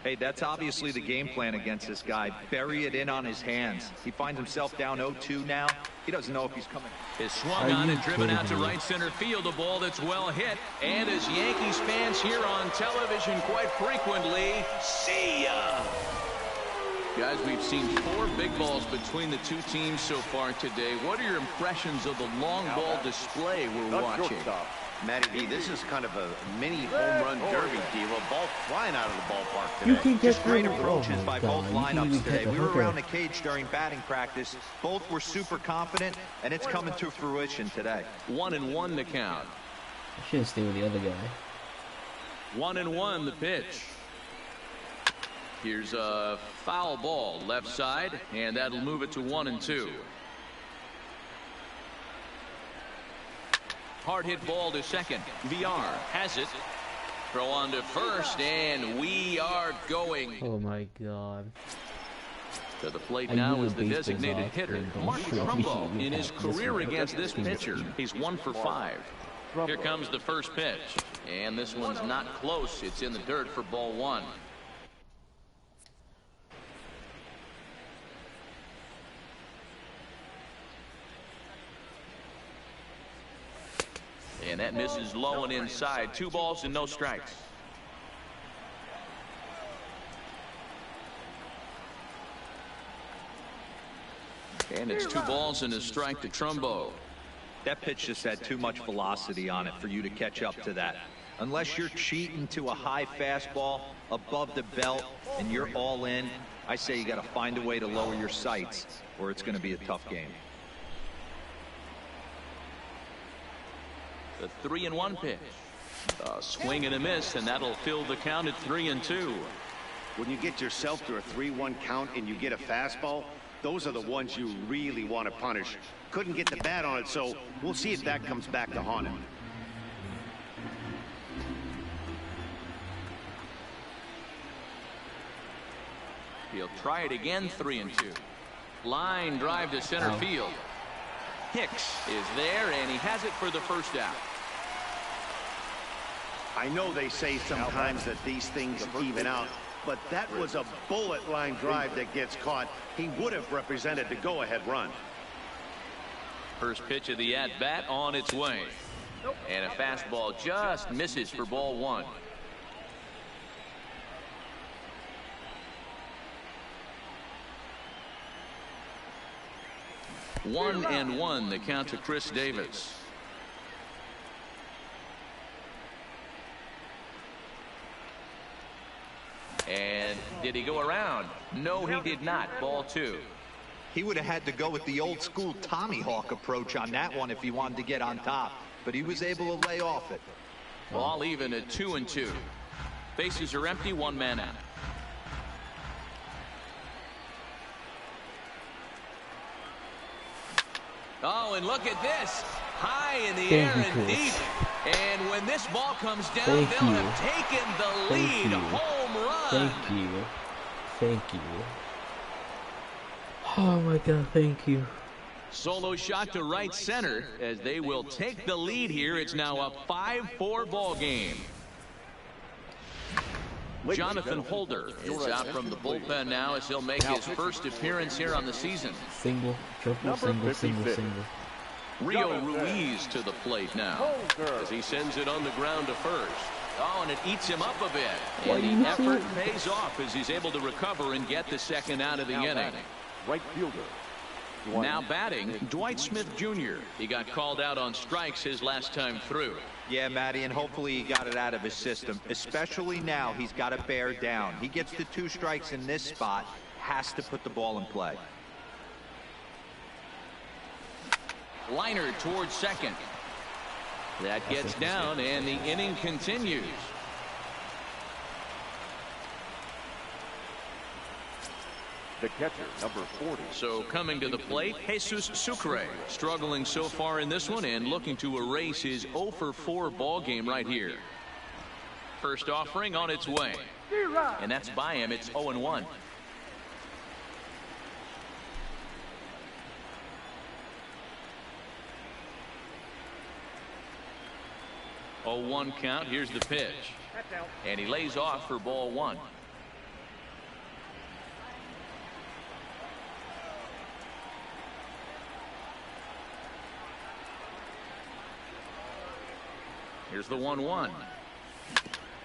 Hey, that's obviously the game plan against this guy. Bury it in on his hands. He finds himself down 0-2 now. He doesn't know if he's coming. Is swung on and driven out to right center field. A ball that's well hit. And as Yankees fans here on television quite frequently, see ya! Guys, we've seen 4 big balls between the two teams so far today. What are your impressions of the long ball display we're watching? Matty B, this is kind of a mini home run derby deal. A ball flying out of the ballpark today. Just great approaches by both lineups today. We were around the cage during batting practice. Both were super confident, and it's coming to fruition today. 1-1 the count. I should stay with the other guy. 1-1 the pitch. Here's a foul ball left side, and that'll move it to 1-2. Hard hit ball to second. VR has it. Throw on to first, and we are going. Oh my God. To the plate now is the designated hitter, Mark Trumbo. In his career against this pitcher, he's 1 for 5. Here comes the first pitch, and this one's not close. It's in the dirt for ball 1. And that misses low and inside. 2 balls and no strikes. And it's 2 balls and a strike to Trumbo. That pitch just had too much velocity on it for you to catch up to that. Unless you're cheating to a high fastball above the belt and you're all in, I say you got to find a way to lower your sights or it's going to be a tough game. The 3-1 pitch. A swing and a miss, and that'll fill the count at 3-2. When you get yourself to a 3-1 count and you get a fastball, those are the ones you really want to punish. Couldn't get the bat on it, so we'll see if that comes back to haunt him. He'll try it again, 3-2. Line drive to center field. Hicks is there, and he has it for the first out. I know they say sometimes that these things even out, but that was a bullet line drive that gets caught. He would have represented the go-ahead run. First pitch of the at-bat on its way. And a fastball just misses for ball 1. One and one, the count to Chris Davis. And did he go around? No, he did not. Ball 2. He would have had to go with the old school Tommy Hawk approach on that one if he wanted to get on top, but he was able to lay off it. Ball even at 2-2. Bases are empty, 1 man out. Oh, and look at this. High in the air and deep. And when this ball comes down, they'll have taken the lead. Home run. Thank you. Thank you. Oh my God, thank you. Solo shot to right center as they will take the lead here. It's now a 5-4 ball game. Jonathan Holder is out from the bullpen now as he'll make his first appearance here on the season. Single, triple, single, single, single. Rio Ruiz to the plate now as he sends it on the ground to first. Oh, and it eats him up a bit. And the effort pays off as he's able to recover and get the second out of the inning. Right fielder. Now batting, Dwight Smith Jr. He got called out on strikes his last time through. Yeah, Matty, and hopefully he got it out of his system. Especially now, he's got to bear down. He gets the 2 strikes in this spot, has to put the ball in play. Liner towards second. That gets down, and the inning continues. The catcher, number 40. So coming to the plate, Jesus Sucre, struggling so far in this one and looking to erase his 0-for-4 ball game right here. First offering on its way, and that's by him. It's 0-1. Oh, 1 count. Here's the pitch, and he lays off for ball 1. Here's the 1-1.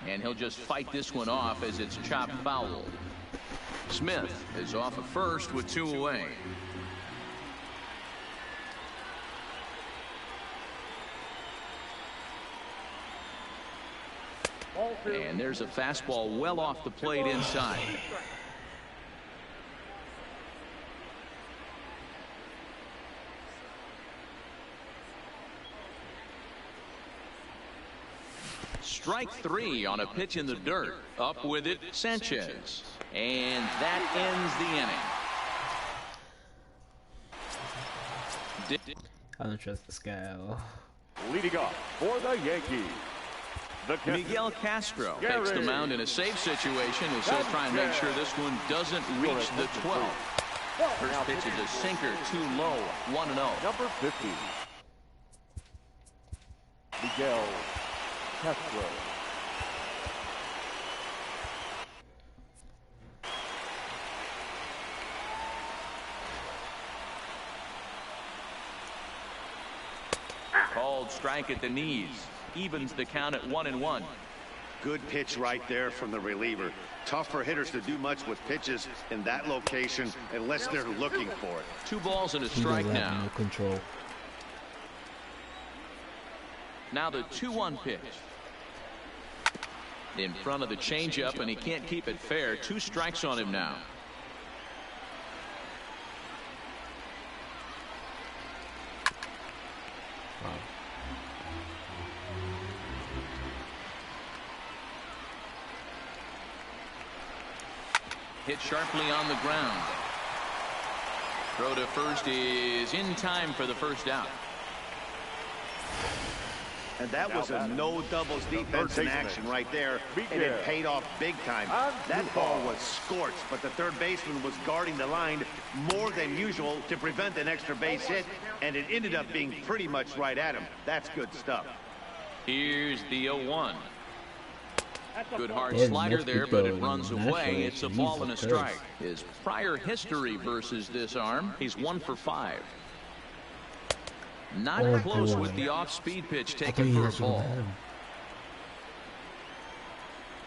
And he'll just fight this one off as it's chopped foul. Smith is off at first with 2 away. And there's a fastball well off the plate inside. Strike 3 on a pitch in the dirt. Up with it, Sanchez. And that ends the inning. I don't trust this guy at all. Leading off for the Yankees, Miguel Castro takes the mound in a safe situation as he'll try and make sure this one doesn't reach the 12. First pitch is a sinker, too low, 1-0. Number 50, Miguel Castro. Called strike at the knees. Evens the count at 1-1. Good pitch right there from the reliever. Tough for hitters to do much with pitches in that location unless they're looking for it. 2 balls and a strike now. No control. Now the 2-1 pitch. In front of the changeup, and he can't keep it fair. 2 strikes on him now. Wow. Hit sharply on the ground. Throw to first is in time for the first out. And that was a no doubles defense in action right there, and it paid off big time. That ball was scorched, but the third baseman was guarding the line more than usual to prevent an extra base hit, and it ended up being pretty much right at him. That's good stuff. Here's the 0-1. Good hard slider there, but it runs away. It's a ball and a strike. His prior history versus this arm, he's 1 for 5. Not close with the off-speed pitch taken for a ball.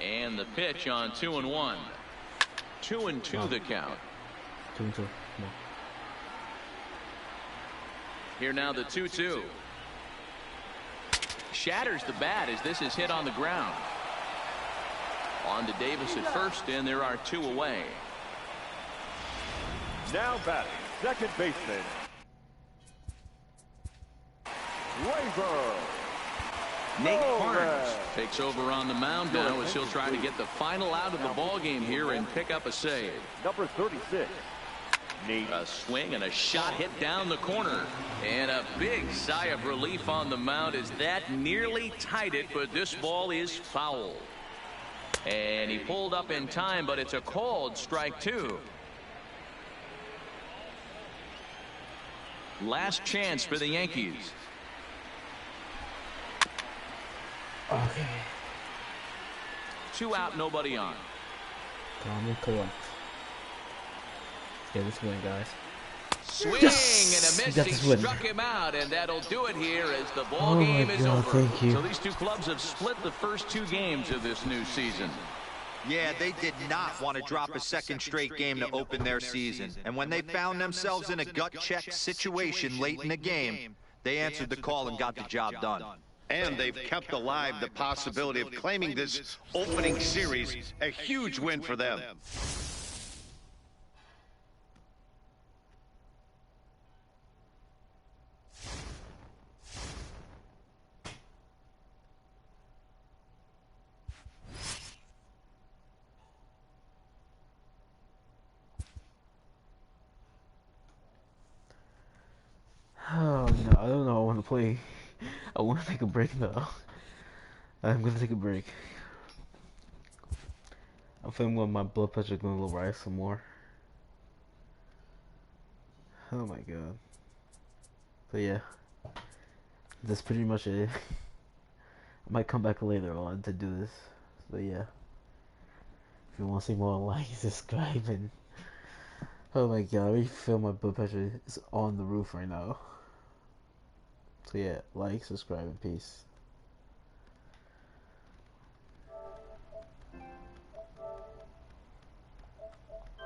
And the pitch on 2-1. 2-2 the count. 2-2. Here now the 2-2. Shatters the bat as this is hit on the ground. On to Davis at first, and there are 2 away. Now batting, second baseman, Nate Barnes takes over on the mound now as he'll try to get the final out of the ball game here and pick up a save. Number 36. A swing and a shot hit down the corner, and a big sigh of relief on the mound as that nearly tied it, but this ball is foul. And he pulled up in time, but it's a called strike 2. Last chance for the Yankees. Okay. 2 out, nobody on. Calm and collect. Get this win, guys. Swing Yes! and a miss. He struck him out, and that'll do it here as the ball game is over. Thank you. So these two clubs have split the first 2 games of this new season. Yeah, they did not want to drop a second straight game to open their season. And when they found themselves in a gut check situation late in the game, they answered the call and got the job done. And they've kept alive the possibility of claiming this opening series a huge win for them. Oh no, I don't know. I want to play. I want to take a break though. I'm gonna take a break. I'm feeling my blood pressure gonna rise some more. Oh my god. But yeah, that's pretty much it. I might come back later on to do this. So yeah, if you want to see more, like, subscribe, and oh my god, I really feel my blood pressure is on the roof right now. So yeah, like, subscribe, and peace.